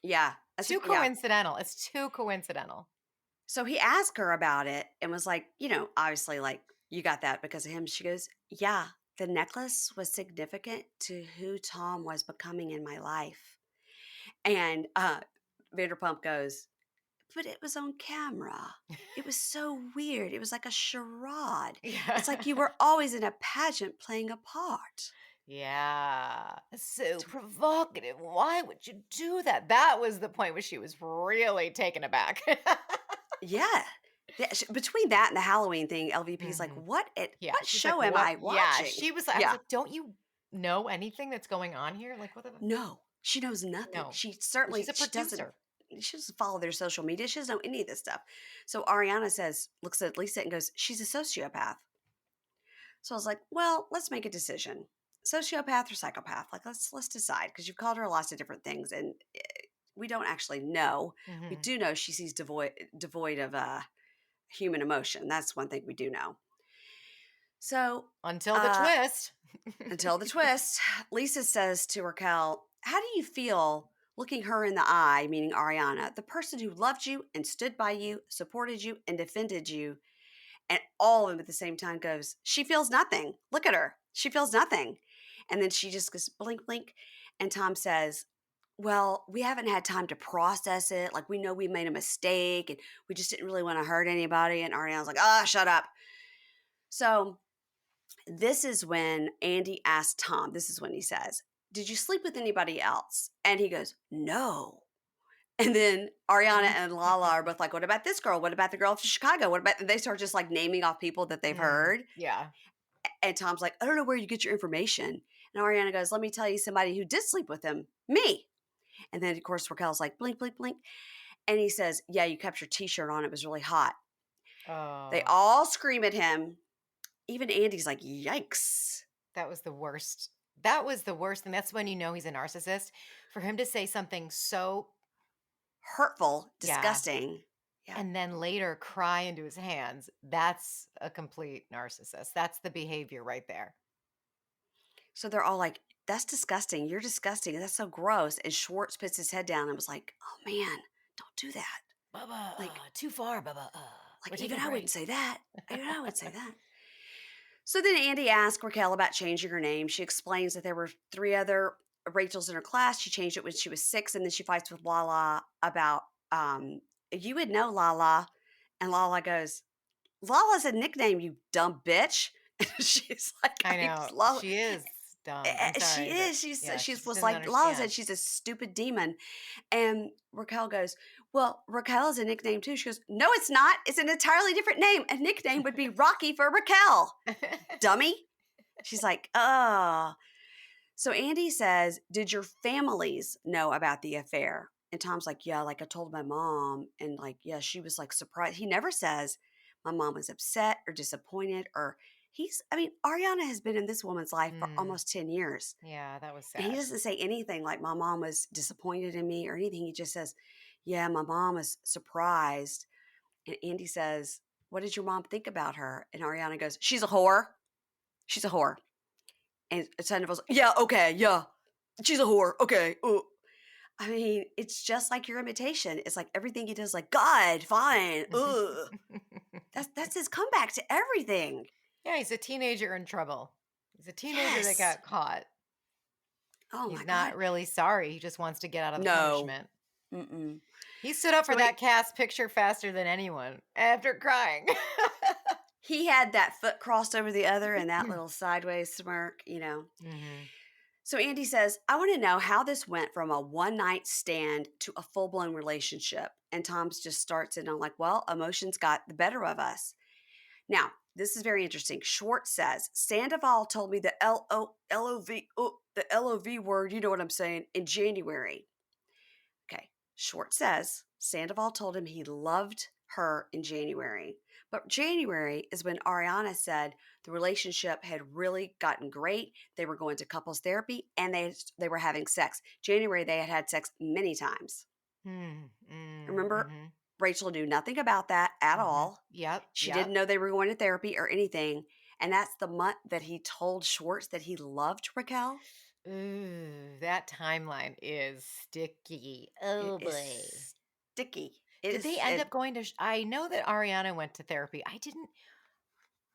Yeah. That's Too yeah. coincidental. It's too coincidental. So he asked her about it and was like, obviously, like, you got that because of him. She goes, yeah, the necklace was significant to who Tom was becoming in my life. And Vanderpump goes, but it was on camera. It was so weird. It was like a charade. It's like you Yeah. were always in a pageant playing a part. Yeah. So provocative. Why would you do that? That was the point where she was really taken aback. Yeah. Between that and the Halloween thing, LVP's like, Hmm. Yeah, what she's like, show am "What?" I Yeah, watching? I was Yeah. like, "Don't you know anything that's going on here? Like, what the No, she knows nothing. No. She And she's certainly a producer." she doesn't follow their social media. She doesn't know any of this stuff. So Ariana looks at Lisa and goes, she's a sociopath. So I was like, well, let's make a decision. Sociopath or psychopath? Like, let's decide because you've called her lots of different things, and we don't actually know. We Mhm. do know she sees devoid of human emotion. That's one thing we do know. So Until the uh, twist. until the twist, Lisa says to Raquel, how do you feel looking her in the eye, meaning Ariana, the person who loved you and stood by you, supported you, and defended you, and all of them at the same time goes, she feels nothing. Look at her. She feels nothing. And then she just goes, blink, blink. And Tom says, well, we haven't had time to process it. Like, we know we made a mistake and we just didn't really want to hurt anybody. And Ariana's like, ah, shut up. So this is when Andy asked Tom, this is when he says, did you sleep with anybody else? And he goes, no. And then Ariana and Lala are both like, what about this girl? What about the girl from Chicago? What about, and they start just like naming off people that they've heard. Yeah. And Tom's like, I don't know where you get your information. And Ariana goes, let me tell you somebody who did sleep with him, me. And then, of course, Raquel's like, blink, blink, blink. And he says, yeah, you kept your t-shirt on. It was really hot. They Oh, all scream at him. Even Andy's like, yikes. that was the worst. That was the worst. And that's when you know he's a narcissist. For him to say something so, Hurtful, yeah, disgusting. Yeah. and then later cry into his hands, that's a complete narcissist. That's the behavior right there. So they're all like, that's disgusting. You're disgusting. That's so gross. And Schwartz puts his head down and was like, oh man, don't do that. Bubba, Like, too far, Bubba. We're like taking even a I wouldn't break. say that. Even I would say that. So then Andy asked Raquel about changing her name. She explains that there were 3 other Rachels in her class. She changed it when she was 6, and then she fights with Lala about, you would know Lala. And Lala goes, Lala's a nickname, you dumb bitch. She's like, I know. Lala, She is dumb. I'm she sorry, but is. yeah, She she just was doesn't like, Lala said understand. she's a stupid demon. And Raquel goes, well, Raquel is a nickname too. She goes, no, it's not. It's an entirely different name. A nickname would be Rocky for Raquel, dummy. She's like, oh. So Andy says, did your families know about the affair? And Tom's like, yeah, like I told my mom. And like, yeah, she was like surprised. He never says my mom was upset or disappointed or I mean, Ariana has been in this woman's life for Mm, almost 10 years. yeah, that was And he sad. doesn't say anything like my mom was disappointed in me or anything. He just says, yeah, my mom was surprised. And Andy says, what did your mom think about her? And Ariana goes, she's a whore. She's a whore. And Sandoval's like, yeah, okay, yeah. She's a whore. Okay. Ooh. I mean, it's just like your imitation. It's like everything he does, like, God, fine. Ugh. That's his comeback to everything. Yeah, he's a teenager in trouble. He's a teenager that Yes. got caught. Oh He's my God. not really sorry. He just wants to get out of the No. punishment. Mm-mm. He stood up for So that cast picture faster than anyone after crying. he had that foot crossed over the other and that little sideways smirk, Hmm. So Andy says, I want to know how this went from a one night stand to a full blown relationship. And Tom's just starts it on like, well, emotions got the better of us. Now, this is very interesting. Schwartz says, Sandoval told me the the LOV word, you know what I'm saying, in January. Okay. Schwartz says Sandoval told him he loved her in January. But January is when Ariana said the relationship had really gotten great. They were going to couples therapy and they were having sex. January, they had had sex many times. Remember, Mm-hmm. Rachel knew nothing about that at Mm-hmm. all. Yep. She Yep. didn't know they were going to therapy or anything. And that's the month that he told Schwartz that he loved Raquel. Ooh, that timeline is sticky. It Oh boy. is sticky. It Did is. they end up going to? I know that Ariana went to therapy.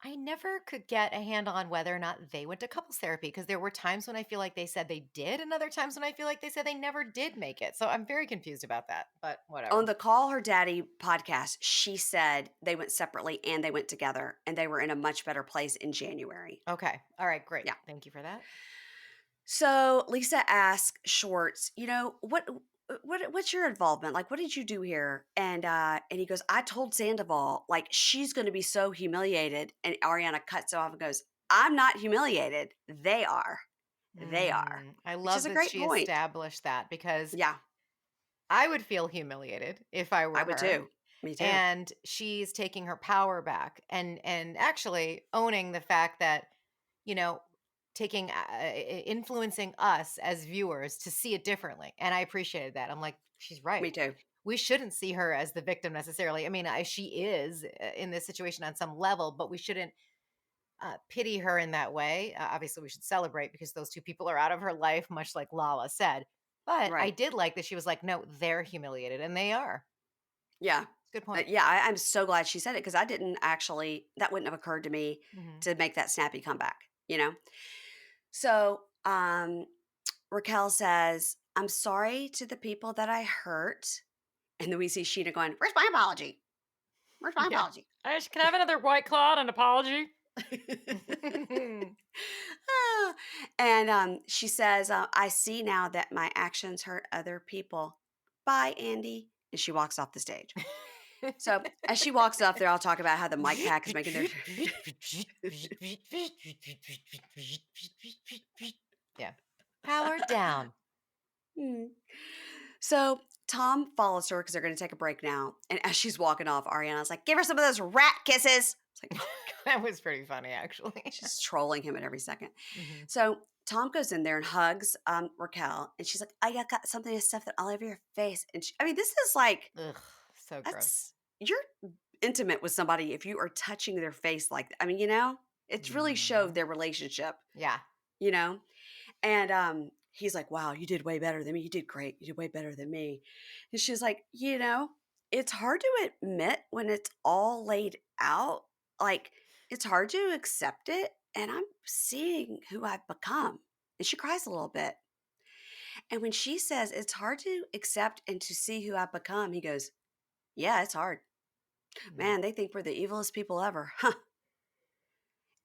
I never could get a handle on whether or not they went to couples therapy because there were times when I feel like they said they did, and other times when I feel like they said they never did make it. So I'm very confused about that. But On whatever. the Call Her Daddy podcast, she said they went separately and they went together and they were in a much better place in January. Okay. All right. Great. Yeah. Thank you for that. So Lisa asked Schwartz, what's your involvement? Like, what did you do here? And he goes, I told Sandoval, like, she's going to be so humiliated. And Ariana cuts it off and goes, I'm not humiliated. They are. They are. I Which is love a that great she point. established that because Yeah, I would feel humiliated if I were I would her. too. Me too. And she's taking her power back and actually owning the fact that, you know, taking influencing us as viewers to see it differently. And I appreciated that. I'm like, she's right. Me too. We shouldn't see her as the victim necessarily. I mean, she is in this situation on some level, but we shouldn't pity her in that way. Obviously, we should celebrate because those two people are out of her life, much like Lala said. But I Right. did like that she was like, no, they're humiliated, and they are. Yeah. Good point. Yeah, I'm so glad she said it because I didn't actually, that wouldn't have occurred to me Hmm. to make that snappy comeback, you know? So um, Raquel says, I'm sorry to the people that I hurt. And then we see Sheena going, where's my apology? Where's my Yeah. apology? Can I have another White Claw and an apology? Ah, and she says, I see now that my actions hurt other people. Bye, Andy. And she walks off the stage. So as she walks up, they're all talking about how the mic pack is making their. Yeah. Power down. Hmm. So Tom follows her because they're going to take a break now. And as she's walking off, Ariana's like, give her some of those rat kisses. It's like, That was pretty funny, actually. she's trolling him at every second. Mhm. So Tom goes in there and hugs Raquel. And she's like, I got something to stuff that all over your face. And I mean, this is like, Ugh, so gross. you're intimate with somebody if you are touching their face like that. I mean, it's really showed Mhm. their relationship, Yeah. you know? And he's like, wow, you did way better than me. You did great. You did way better than me. And she's like, it's hard to admit when it's all laid out. Like, it's hard to accept it. And I'm seeing who I've become. And she cries a little bit. And when she says it's hard to accept and to see who I've become, he goes, yeah, it's hard. Man, they think we're the evilest people ever. Huh.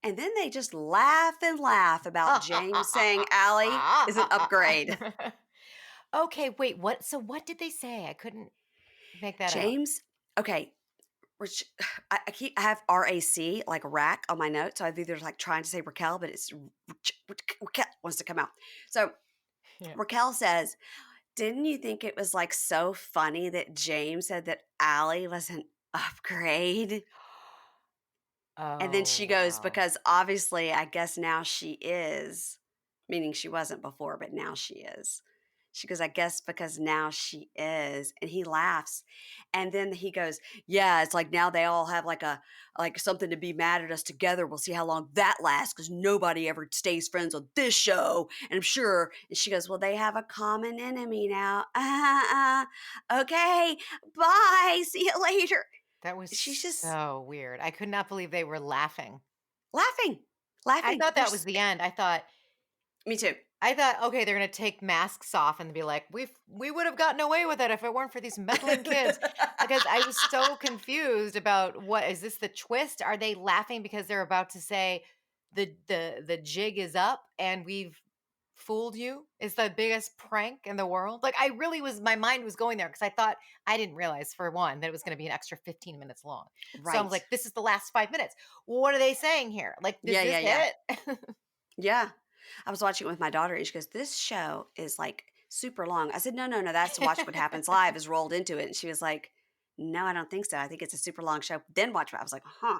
And then they just laugh and laugh about James saying Allie is an upgrade. Okay, wait, what? So what did they say? I couldn't make that out. James, okay, which I have RAC, like rack on my notes. So I've either like trying to say Raquel, but it's Raquel wants to come out. So Yeah. Raquel says, didn't you think it was like so funny that James said that Allie was an upgrade? And then Oh, she goes, wow. because obviously, I guess now she is, meaning she wasn't before, but now she is. She goes, I guess because now she is. And he laughs. And then he goes, yeah, it's like now they all have like something to be mad at us together. We'll see how long that lasts because nobody ever stays friends on this show. And I'm sure. And she goes, well, they have a common enemy now. Okay, bye. See you later. That was She's just so weird. I could not believe they were laughing. laughing, I laughing. thought that was the end. Me too. Okay, they're gonna take masks off and be like, we would have gotten away with it if it weren't for these meddling kids. Because I was so confused about what is this the twist? Are they laughing because they're about to say the jig is up and we've fooled you? It's the biggest prank in the world. Like my mind was going there because I didn't realize for one that it was gonna be an extra 15 minutes long. So I was Right. like, this is the last 5 minutes. What are they saying here? Like, is Yeah, this yeah, yeah. it? Yeah. I was watching it with my daughter and she goes, this show is like super long. I said, no, no, no, that's Watch What Happens Live is rolled into it. And she was like, no, I don't think so. I think it's a super long show. Then watch it. I was like, huh.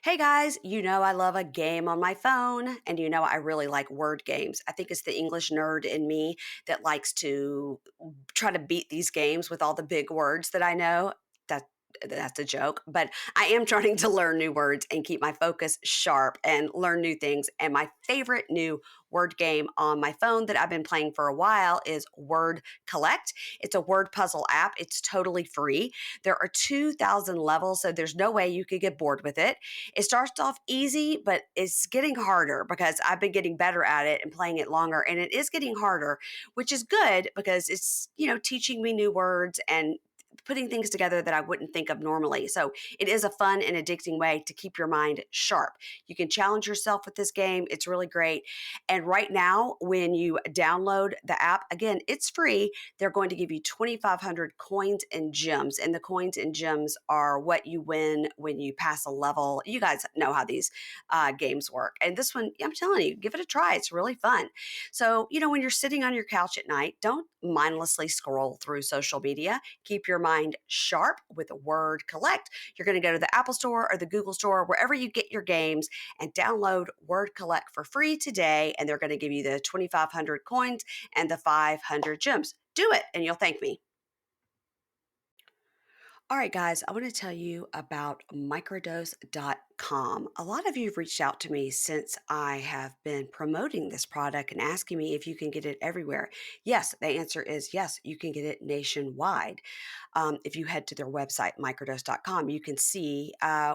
Hey guys, I love a game on my phone, and I really like word games. I think it's the English nerd in me that likes to try to beat these games with all the big words that I know. That that's a joke, but I am trying to learn new words and keep my focus sharp and learn new things. And my favorite new word game on my phone that I've been playing for a while is Word Collect. It's a word puzzle app. It's totally free. There are 2,000 levels, so there's no way you could get bored with it. It starts off easy, but it's getting harder because I've been getting better at it and playing it longer. And it is getting harder, which is good because it's, teaching me new words and putting things together that I wouldn't think of normally. So it is a fun and addicting way to keep your mind sharp. You can challenge yourself with this game. It's really great. And right now, when you download the app, again, it's free. They're going to give you 2,500 coins and gems. And the coins and gems are what you win when you pass a level. You guys know how these games work. And this one, I'm telling you, give it a try. It's really fun. So, when you're sitting on your couch at night, don't mindlessly scroll through social media. Keep your mind sharp with Word Collect. You're going to go to the Apple Store or the Google Store, wherever you get your games, and download Word Collect for free today. And they're going to give you the 2,500 coins and the 500 gems. Do it, and you'll thank me. All right, guys, I want to tell you about microdose.com. Vanderpump.com. A lot of you have reached out to me since I have been promoting this product and asking me if you can get it everywhere. Yes, the answer is yes, you can get it nationwide. If you head to their website, microdose.com, you can see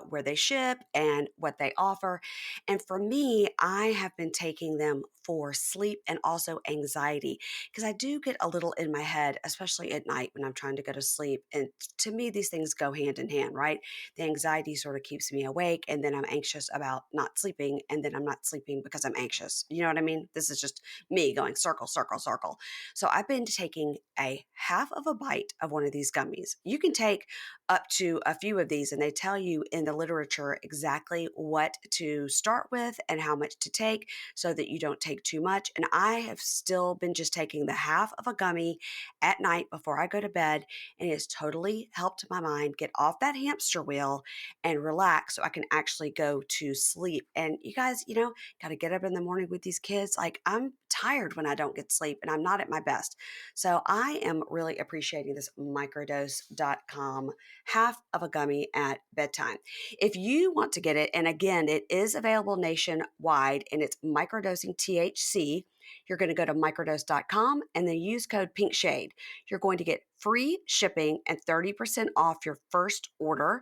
where they ship and what they offer. And for me, I have been taking them for sleep and also anxiety because I do get a little in my head, especially at night when I'm trying to go to sleep. And to me, these things go hand in hand, right? The anxiety sort of keeps me awake, and then I'm anxious about not sleeping, and then I'm not sleeping because I'm anxious. You know what I mean? This is just me going circle, circle, circle. So I've been taking a half of a bite of one of these gummies. You can take up to a few of these, and they tell you in the literature exactly what to start with and how much to take so that you don't take too much. And I have still been just taking the half of a gummy at night before I go to bed, and it has totally helped my mind get off that hamster wheel and relax so I can actually go to sleep. And you guys, got to get up in the morning with these kids. Like, I'm tired when I don't get sleep and I'm not at my best. So I am really appreciating this microdose.com half of a gummy at bedtime. If you want to get it, and again, it is available nationwide and it's microdosing THC, you're going to go to microdose.com and then use code PINKSHADE. You're going to get free shipping and 30% off your first order.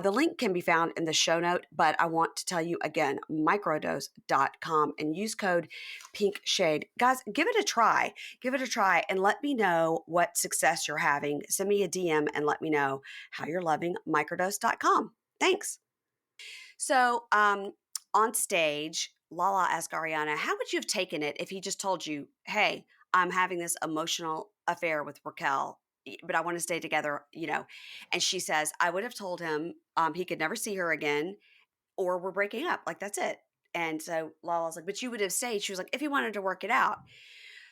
The link can be found in the show note, but I want to tell you again, microdose.com and use code PINKSHADE. Guys, give it a try. Give it a try and let me know what success you're having. Send me a DM and let me know how you're loving microdose.com. Thanks. So, on stage, Lala asked Ariana, how would you have taken it if he just told you, hey, I'm having this emotional affair with Raquel, but I want to stay together. And she says, I would have told him he could never see her again or we're breaking up. Like, that's it. And so Lala's like, but you would have stayed. She was like, if he wanted to work it out.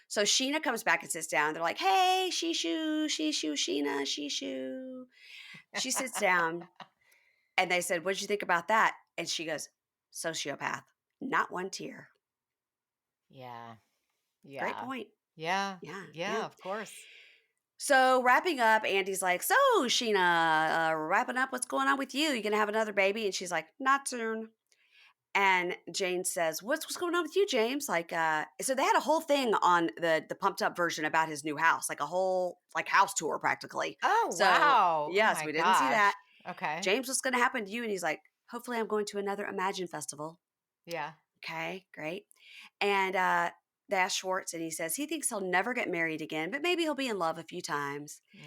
So Sheena comes back and sits down. They're like, hey, Shishu, Sheena, Shishu. She sits down. And they said, what did you think about that? And she goes, sociopath, not one tear. Yeah. Great Yeah. point. Yeah. Yeah. Yeah, of course. So wrapping up, Andy's like, so Sheena, wrapping up, what's going on with you? You going to have another baby? And she's like, not soon. And Jane says, what's going on with you, James? Like, so they had a whole thing on the pumped up version about his new house, like a whole house tour practically. Oh, So wow. Oh yes, my we didn't see that. gosh. Okay. James, what's going to happen to you? And he's like, hopefully I'm going to another Imagine festival. Yeah. Okay, great. And they ask Schwartz, and he says he thinks he'll never get married again, but maybe he'll be in love a few times. Mm.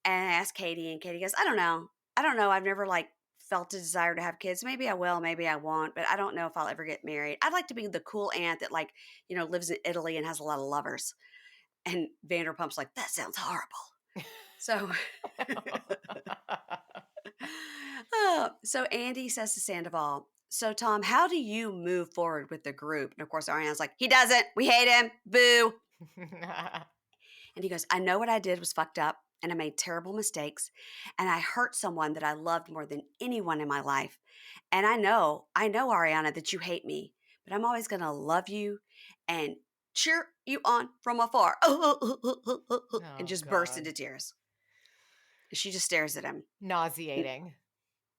And I ask Katie, and Katie goes, I don't know. I don't know. I've never felt a desire to have kids. Maybe I will, maybe I won't, but I don't know if I'll ever get married. I'd like to be the cool aunt that lives in Italy and has a lot of lovers. And Vanderpump's like, that sounds horrible. So, so Andy says to Sandoval, so Tom, how do you move forward with the group? And of course, Ariana's like, he doesn't. We hate him. Boo. And he goes, I know what I did was fucked up and I made terrible mistakes and I hurt someone that I loved more than anyone in my life. And I know, Ariana, that you hate me, but I'm always going to love you and cheer you on from afar. And just burst God. into tears. She just stares at him, Nauseating.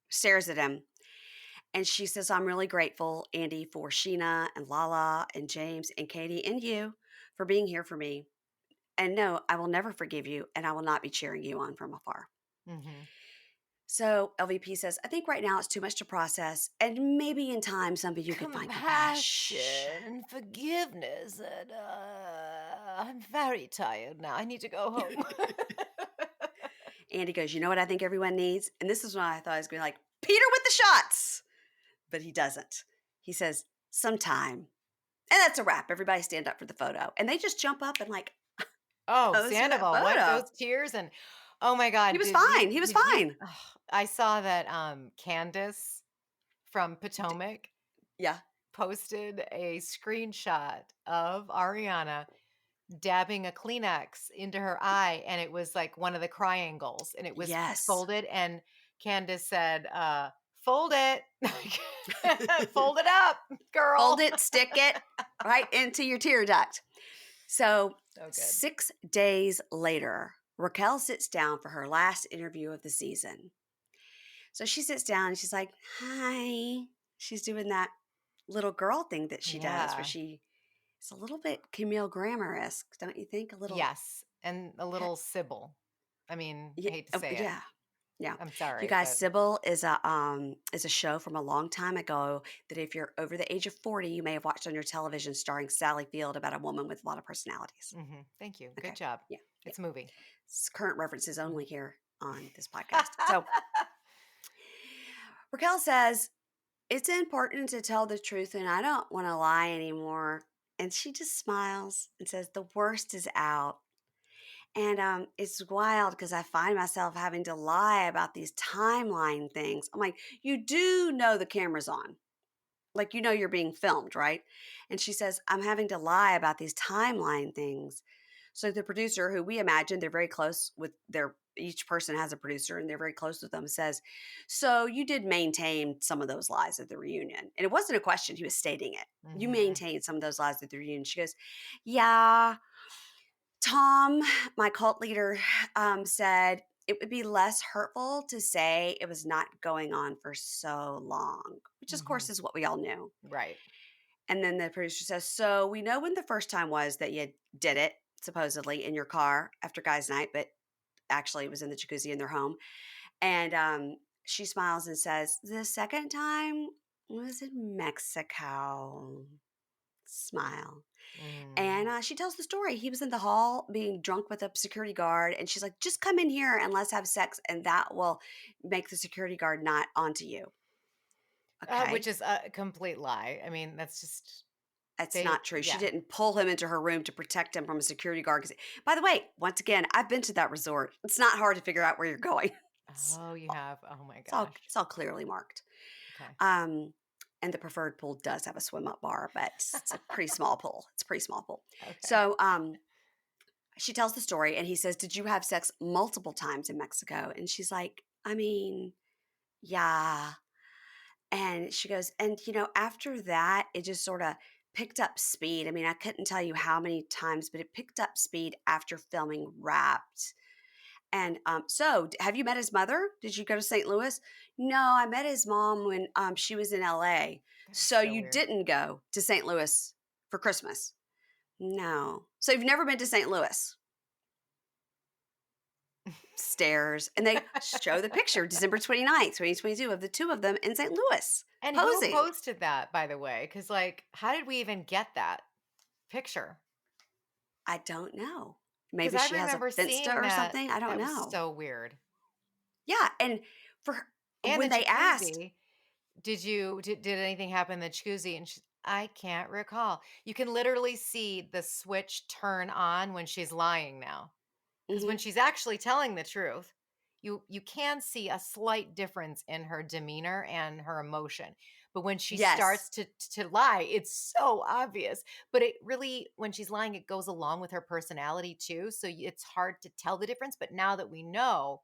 stares at him. And she says, I'm really grateful, Andy, for Sheena and Lala and James and Katie and you for being here for me. And no, I will never forgive you and I will not be cheering you on from afar. Mm-hmm. So LVP says, I think right now it's too much to process. And maybe in time, some of you could find compassion. And forgiveness. And I'm very tired now. I need to go home. Andy goes, you know what I think everyone needs? And this is when I thought I was going to be like, Peter with the shots. But he doesn't. He says, sometime. And that's a wrap. Everybody stand up for the photo. And they just jump up and Oh, pose for that Sandoval, what photo. those tears and oh my God, He was fine. He was fine. I saw that Candace from Potomac Yeah. posted a screenshot of Ariana dabbing a Kleenex into her eye, and it was like one of the triangles, and it was Yes. folded, and Candace said, fold it. Fold it up, girl. Fold it, stick it right into your tear duct. So good. 6 days later, Raquel sits down for her last interview of the season. So she sits down and she's like, hi. She's doing that little girl thing that she does where Yeah. she it's a little bit Camille Grammer-esque, don't you think? A little, Yes. And a little Sybil. I mean, I yeah, hate to say it. yeah, yeah. I'm You sorry, guys, but Sybil is a show from a long time ago that if you're over the age of 40, you may have watched on your television starring Sally Field about a woman with a lot of personalities. thank you. Good Okay. job. Yeah. Yeah. It's a movie. It's current references Mhm. only here on this podcast. So Raquel says, it's important to tell the truth and I don't want to lie anymore. And she just smiles and says, the worst is out. And it's wild because I find myself having to lie about these timeline things. I'm like, you do know the camera's on. Like, you know, you're being filmed, right? And she says, I'm having to lie about these timeline things. So the producer, who we imagine they're very close with each person has a producer and they're very close with them, says, so you did maintain some of those lies at the reunion. And it wasn't a question, he was stating it. You Mhm. maintained some of those lies at the reunion. She goes, yeah. Tom, my cult leader, said it would be less hurtful to say it was not going on for so long, which of course Mhm. is what we all knew. Right. And then the producer says, so we know when the first time was that you did it, supposedly in your car after guys' night, but actually it was in the jacuzzi in their home. And she smiles and says, the second time was in Mexico. Smile. And Mm. she tells the story. He was in the hall being drunk with a security guard. And she's like, just come in here and let's have sex. And that will make the security guard not onto you. Which Okay. is a complete lie. I mean, that's just That's they. not true. She Yeah. didn't pull him into her room to protect him from a security guard. 'By the way, once again, I've been to that resort. It's not hard to figure out where you're going. It's, Oh, you have. Oh my it's all gosh. it's all clearly marked. Okay. Um, and the preferred pool does have a swim up bar, but it's a pretty small pool. It's a pretty small pool. Okay. So she tells the story and he says, did you have sex multiple times in Mexico? And she's like, I mean, yeah. And she goes, and after that, it just sort of picked up speed. I mean, I couldn't tell you how many times, but it picked up speed after filming Wrapped. And so, have you met his mother? Did you go to St. Louis? No, I met his mom when she was in LA. That is So so you weird. didn't go to St. Louis for Christmas? No. So you've never been to St. Louis? Stairs. And they show the picture, December 29th, 2022, of the two of them in St. Louis And who posing. posted that, by the way? Because, like, how did we even get that picture? I don't know. Because Maybe I she has a remember Finsta seeing or that. something. I don't That was know. so weird. Yeah. And for And the when they asked, jacuzzi. Did anything happen in the jacuzzi? And I can't recall. You can literally see the switch turn on when she's lying now. Because when mhm, she's actually telling the truth, you can see a slight difference in her demeanor and her emotion. But when she yes, starts to lie, it's so obvious. But it really, when she's lying, it goes along with her personality too. So it's hard to tell the difference. But now that we know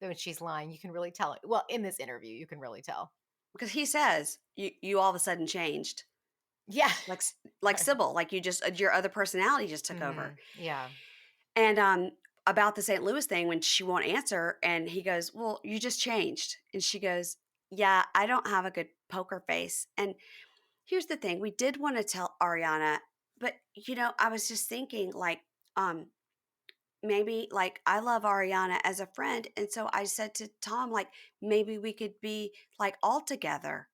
that when she's lying, you can really tell it. Well, in this interview, you can really tell. because he says you all of a sudden changed, Yeah. like like Sybil, like you just your other personality just took over. Yeah. And about the St. Louis thing, when she won't answer, and he goes, "Well, you just changed," and she goes, "Yeah, I don't have a good poker face." And here's the thing: we did want to tell Ariana, but I was just thinking, like, maybe like I love Ariana as a friend, and so I said to Tom, like, maybe we could be like all together.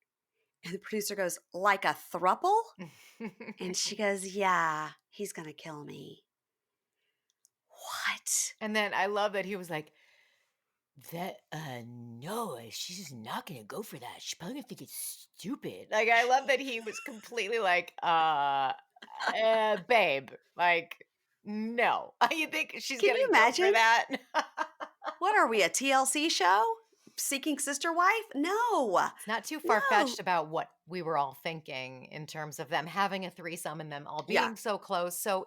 And the producer goes, like a thruple, and she goes, "Yeah, he's gonna kill me." What? And then I love that he was like, that no, she's not gonna go for that. She's probably gonna think it's stupid. Like I love that he was completely like, babe, like, no. You think she's Can you gonna go for imagine? that? What are we, a TLC show? Seeking Sister Wife? No. It's not too No. far-fetched about what we were all thinking in terms of them having a threesome and them all Yeah. being so close. So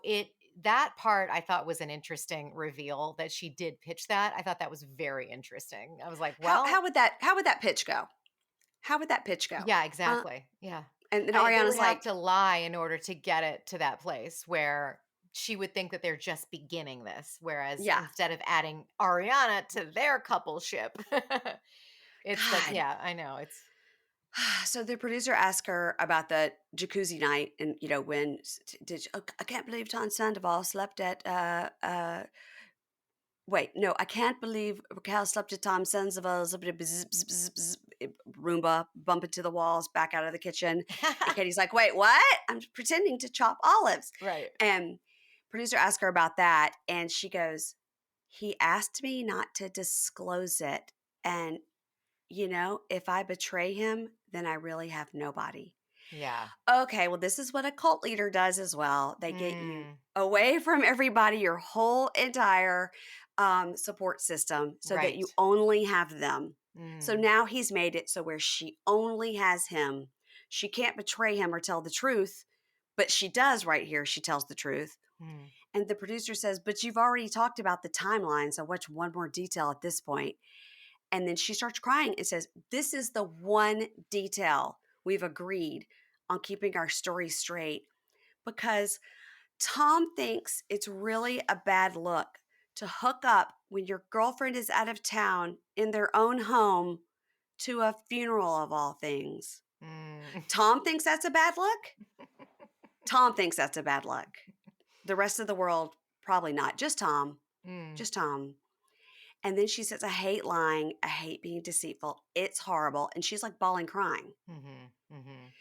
that part I thought was an interesting reveal that she did pitch that. I thought that was very interesting. I was like, How well, how would that pitch go? How would that pitch go? yeah, Uh, exactly. Yeah. and then They Ariana's would have like, to lie in order to get it to that place where she would think that they're just beginning this, whereas yeah. instead of adding Ariana to their coupleship, It's like, God. yeah, I know. It's So the producer asked her about the jacuzzi night, and when did oh, I can't believe Tom Sandoval slept at wait, no, I can't believe Raquel slept at Tom Sandoval's Roomba, bump into the walls, back out of the kitchen. And Katie's like, wait, what? I'm pretending to chop olives. right. And producer asked her about that, and she goes, he asked me not to disclose it. And, if I betray him, then I really have nobody. Yeah. Okay, well, this is what a cult leader does as well. They get you Mm, away from everybody, your whole entire support system, so that right. you only have them. So Mm, now he's made it so where she only has him. She can't betray him or tell the truth, but she does right here. She tells the truth. mm, And the producer says, but you've already talked about the timeline, so what's one more detail at this point? And then she starts crying and says, this is the one detail we've agreed on keeping our story straight, because Tom thinks it's really a bad look to hook up when your girlfriend is out of town in their own home to a funeral of all things. mm, Tom thinks that's a bad look. Tom thinks that's a bad look. The rest of the world, probably not. Just Tom. mm, Just Tom. And then she says, I hate lying. I hate being deceitful. It's horrible. And she's like bawling, crying. mhm, mhm.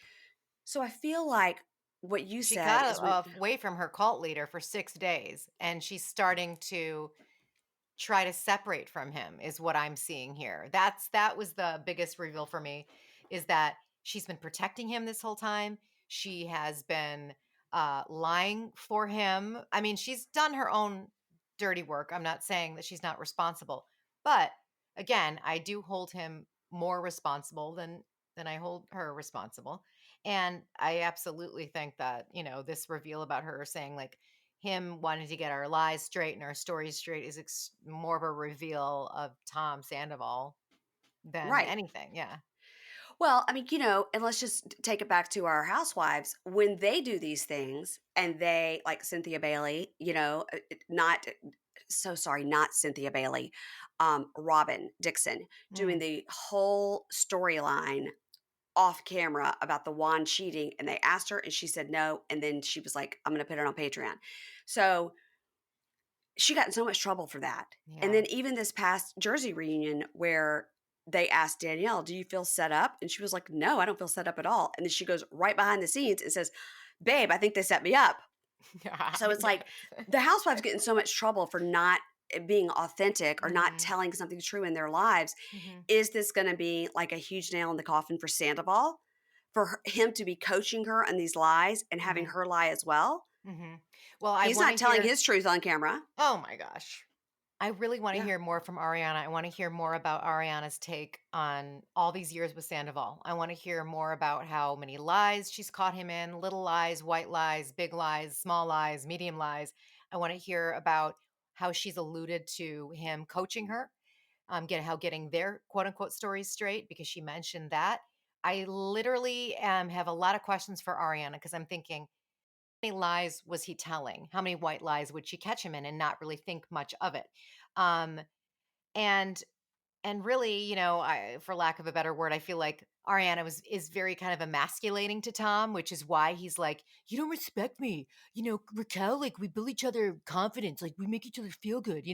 So I feel like what you She said got is when, away from her cult leader for 6 days, and she's starting to try to separate from him is what I'm seeing here. That was the biggest reveal for me, is that she's been protecting him this whole time. She has been lying for him. I mean, she's done her own dirty work. I'm not saying that she's not responsible, but again, I do hold him more responsible than I hold her responsible. And I absolutely think that, this reveal about her saying like him wanting to get our lies straight and our stories straight is more of a reveal of Tom Sandoval than right. anything. Yeah. Well, I mean, and let's just take it back to our housewives. When they do these things and they, like Cynthia Bailey, not, so sorry, not Cynthia Bailey, Robin Dixon, doing Mm, the whole storyline off camera about the wand cheating. And they asked her and she said no. And then she was like, I'm going to put it on Patreon. So she got in so much trouble for that. And yeah. then even this past Jersey reunion where they asked Danielle, do you feel set up? And she was like, no, I don't feel set up at all. And then she goes right behind the scenes and says, babe, I think they set me up. So it's like Yes. the housewives get in so much trouble for not being authentic or not hmm telling something true in their lives. hmm Is this going to be like a huge nail in the coffin for Sandoval? For him to be coaching her on these lies and having hmm her lie as well? hmm Well, I He's want not to telling hear. his truth on camera. Oh my gosh. I really want to Yeah. hear more from Ariana. I want to hear more about Ariana's take on all these years with Sandoval. I want to hear more about how many lies she's caught him in, little lies, white lies, big lies, small lies, medium lies. I want to hear about how she's alluded to him coaching her, getting their quote unquote stories straight, because she mentioned that. I literally have a lot of questions for Ariana, because I'm thinking, many lies was he telling? How many white lies would she catch him in and not really think much of it? Um, and and really, for lack of a better word, I feel like Ariana is very kind of emasculating to Tom, which is why he's like, "You don't respect me, Raquel. Like we build each other confidence, like we make each other feel good,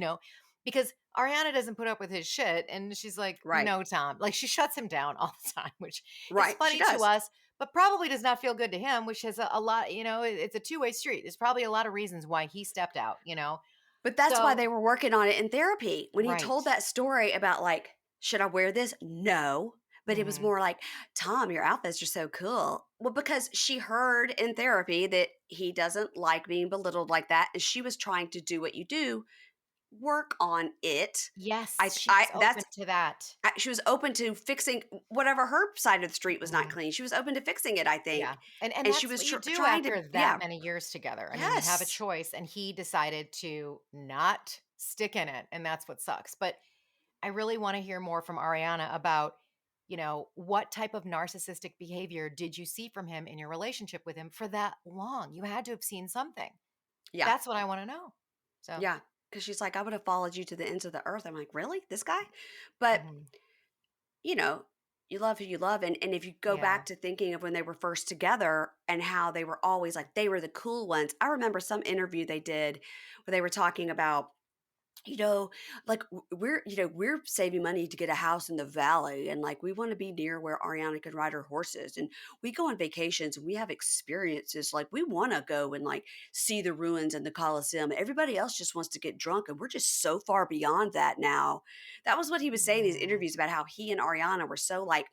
because Ariana doesn't put up with his shit, and she's like, Right. "No, Tom." Like she shuts him down all the time, which is Right. She funny to does. us, but probably does not feel good to him, which has a lot. It's a two-way street. There's probably a lot of reasons why he stepped out. But that's why So they were working on it in therapy. When he right. told that story about like, should I wear this? No. But it was hmm more like, Tom, your outfits are so cool. Well, because she heard in therapy that he doesn't like being belittled like that. And she was trying to do what you do, work on it. Yes, I she's that's open to that. she was open to fixing whatever her side of the street was not Mhm. clean. She was open to fixing it, I think. Yeah, and And she that's was what you do trying to, after that yeah, many years together. I mean, you have a yes. choice, and he decided to not stick in it, and that's what sucks. But I really want to hear more from Ariana about, what type of narcissistic behavior did you see from him in your relationship with him for that long? You had to have seen something. Yeah. That's what I want to know. So, Yeah, because she's like, "I would have followed you to the ends of the earth." I'm like, "Really? This guy?" But mhm. you know, you love who you love. And if you go Yeah. back to thinking of when they were first together and how they were always like, they were the cool ones. I remember some interview they did where they were talking about, you know, like we're saving money to get a house in the valley, and like we want to be near where Ariana can ride her horses, and we go on vacations and we have experiences. Like we want to go and like see the ruins and the Colosseum. Everybody else just wants to get drunk, and we're just so far beyond that now. That was what he was saying in these Mm. interviews about how he and Ariana were so like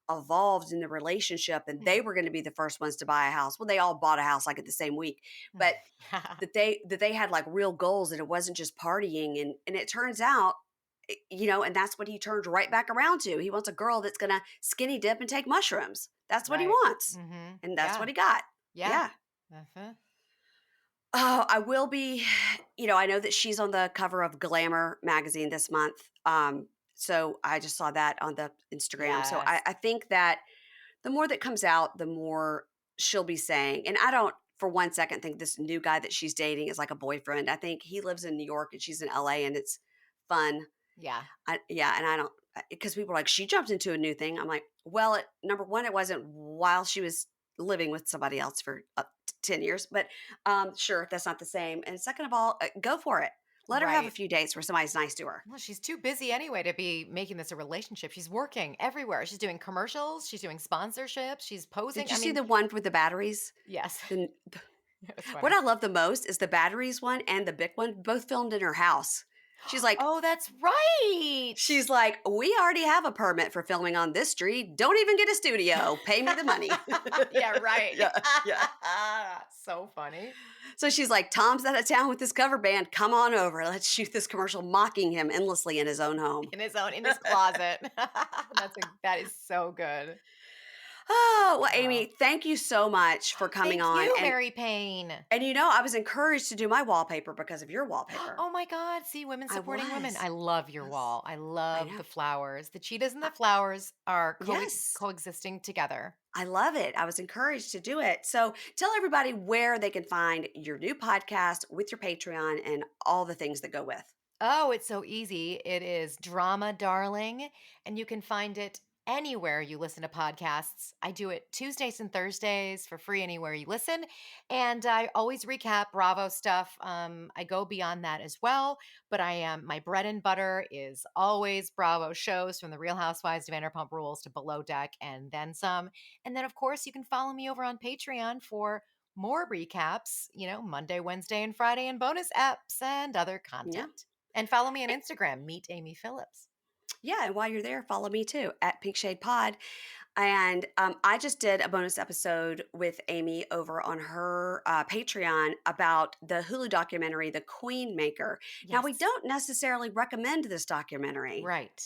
evolved in the relationship, and they were going to be the first ones to buy a house. Well, they all bought a house like at the same week, but that they had like real goals, and it wasn't just partying. And it turns out, and that's what he turned right back around to. He wants a girl that's gonna skinny dip and take mushrooms. That's what he Right. wants, Mhm. and that's Yeah. what he got. Yeah. Yeah. Uh-huh. Oh, I will be. I know that she's on the cover of Glamour magazine this month. So I just saw that on the Instagram. So I, Yes. I think that the more that comes out, the more she'll be saying. And I don't for one second think this new guy that she's dating is like a boyfriend. I think he lives in New York and she's in LA, and it's fun. Yeah. Yeah, and I don't, because people are like, she jumped into a new thing. I'm like, well, number one, it wasn't while she was living with somebody else for 10 years, but sure, that's not the same. And second of all, go for it. Let her have a Right. few dates where somebody's nice to her. Well, she's too busy anyway to be making this a relationship. She's working everywhere. She's doing commercials, she's doing sponsorships, she's Did posing. you I see mean, the one with the batteries? yes. The, It's what funny. I love the most is the batteries one and the big one, both filmed in her house. She's like, Oh, that's right. she's like, we already have a permit for filming on this street. Don't even get a studio. Pay me the money. Yeah, right. Yeah, yeah. So funny. So she's like, Tom's out of town with his cover band. Come on over. Let's shoot this commercial mocking him endlessly in his own home. In his closet. That is so good. Oh, well, Oh. Amy, thank you so much for coming Thank on. you, And Mary Payne. and I was encouraged to do my wallpaper because of your wallpaper. Oh my God. See, women I supporting women. was. I love your Yes. wall. I I love know. the flowers. The cheetahs and I- the flowers are yes. coexisting together. I love it. I was encouraged to do it. So tell everybody where they can find your new podcast with your Patreon and all the things that go with. Oh, it's so easy. It is Drama Darling, and you can find it anywhere you listen to podcasts. I do it Tuesdays and Thursdays for free anywhere you listen, and I always recap Bravo stuff. I go beyond that as well, but I am my bread and butter is always Bravo shows, from the Real Housewives to Vanderpump Rules to Below Deck and then some. And then of course you can follow me over on Patreon for more recaps, Monday, Wednesday, and Friday, and bonus apps and other Yeah. content. And follow me on Instagram, meet Amy Phillips. Yeah, and while you're there, follow me too at Pink Shade Pod. And I just did a bonus episode with Amy over on her Patreon about the Hulu documentary, The Queen Maker. Now, we Yes. don't necessarily recommend this documentary, Right.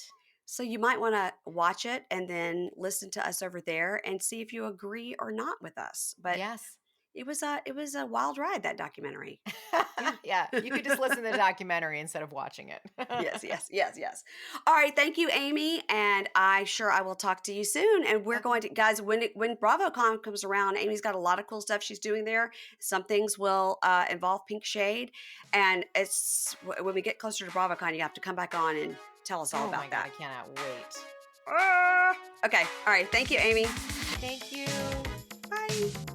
so you might want to watch it and then listen to us over there and see if you agree or not with us. But Yes. it was a wild ride, that documentary. Yeah. Yeah. You could just listen to the documentary instead of watching it. Yes, yes, yes, yes. All right, thank you, Amy, and I will talk to you soon. And we're going Okay. to, guys, when BravoCon comes around, Amy's got a lot of cool stuff she's doing there. Some things will involve Pink Shade, and when we get closer to BravoCon, you have to come back on and tell us all Oh my about God, I that. cannot wait. Okay, all right, thank you, Amy. Thank you. Bye.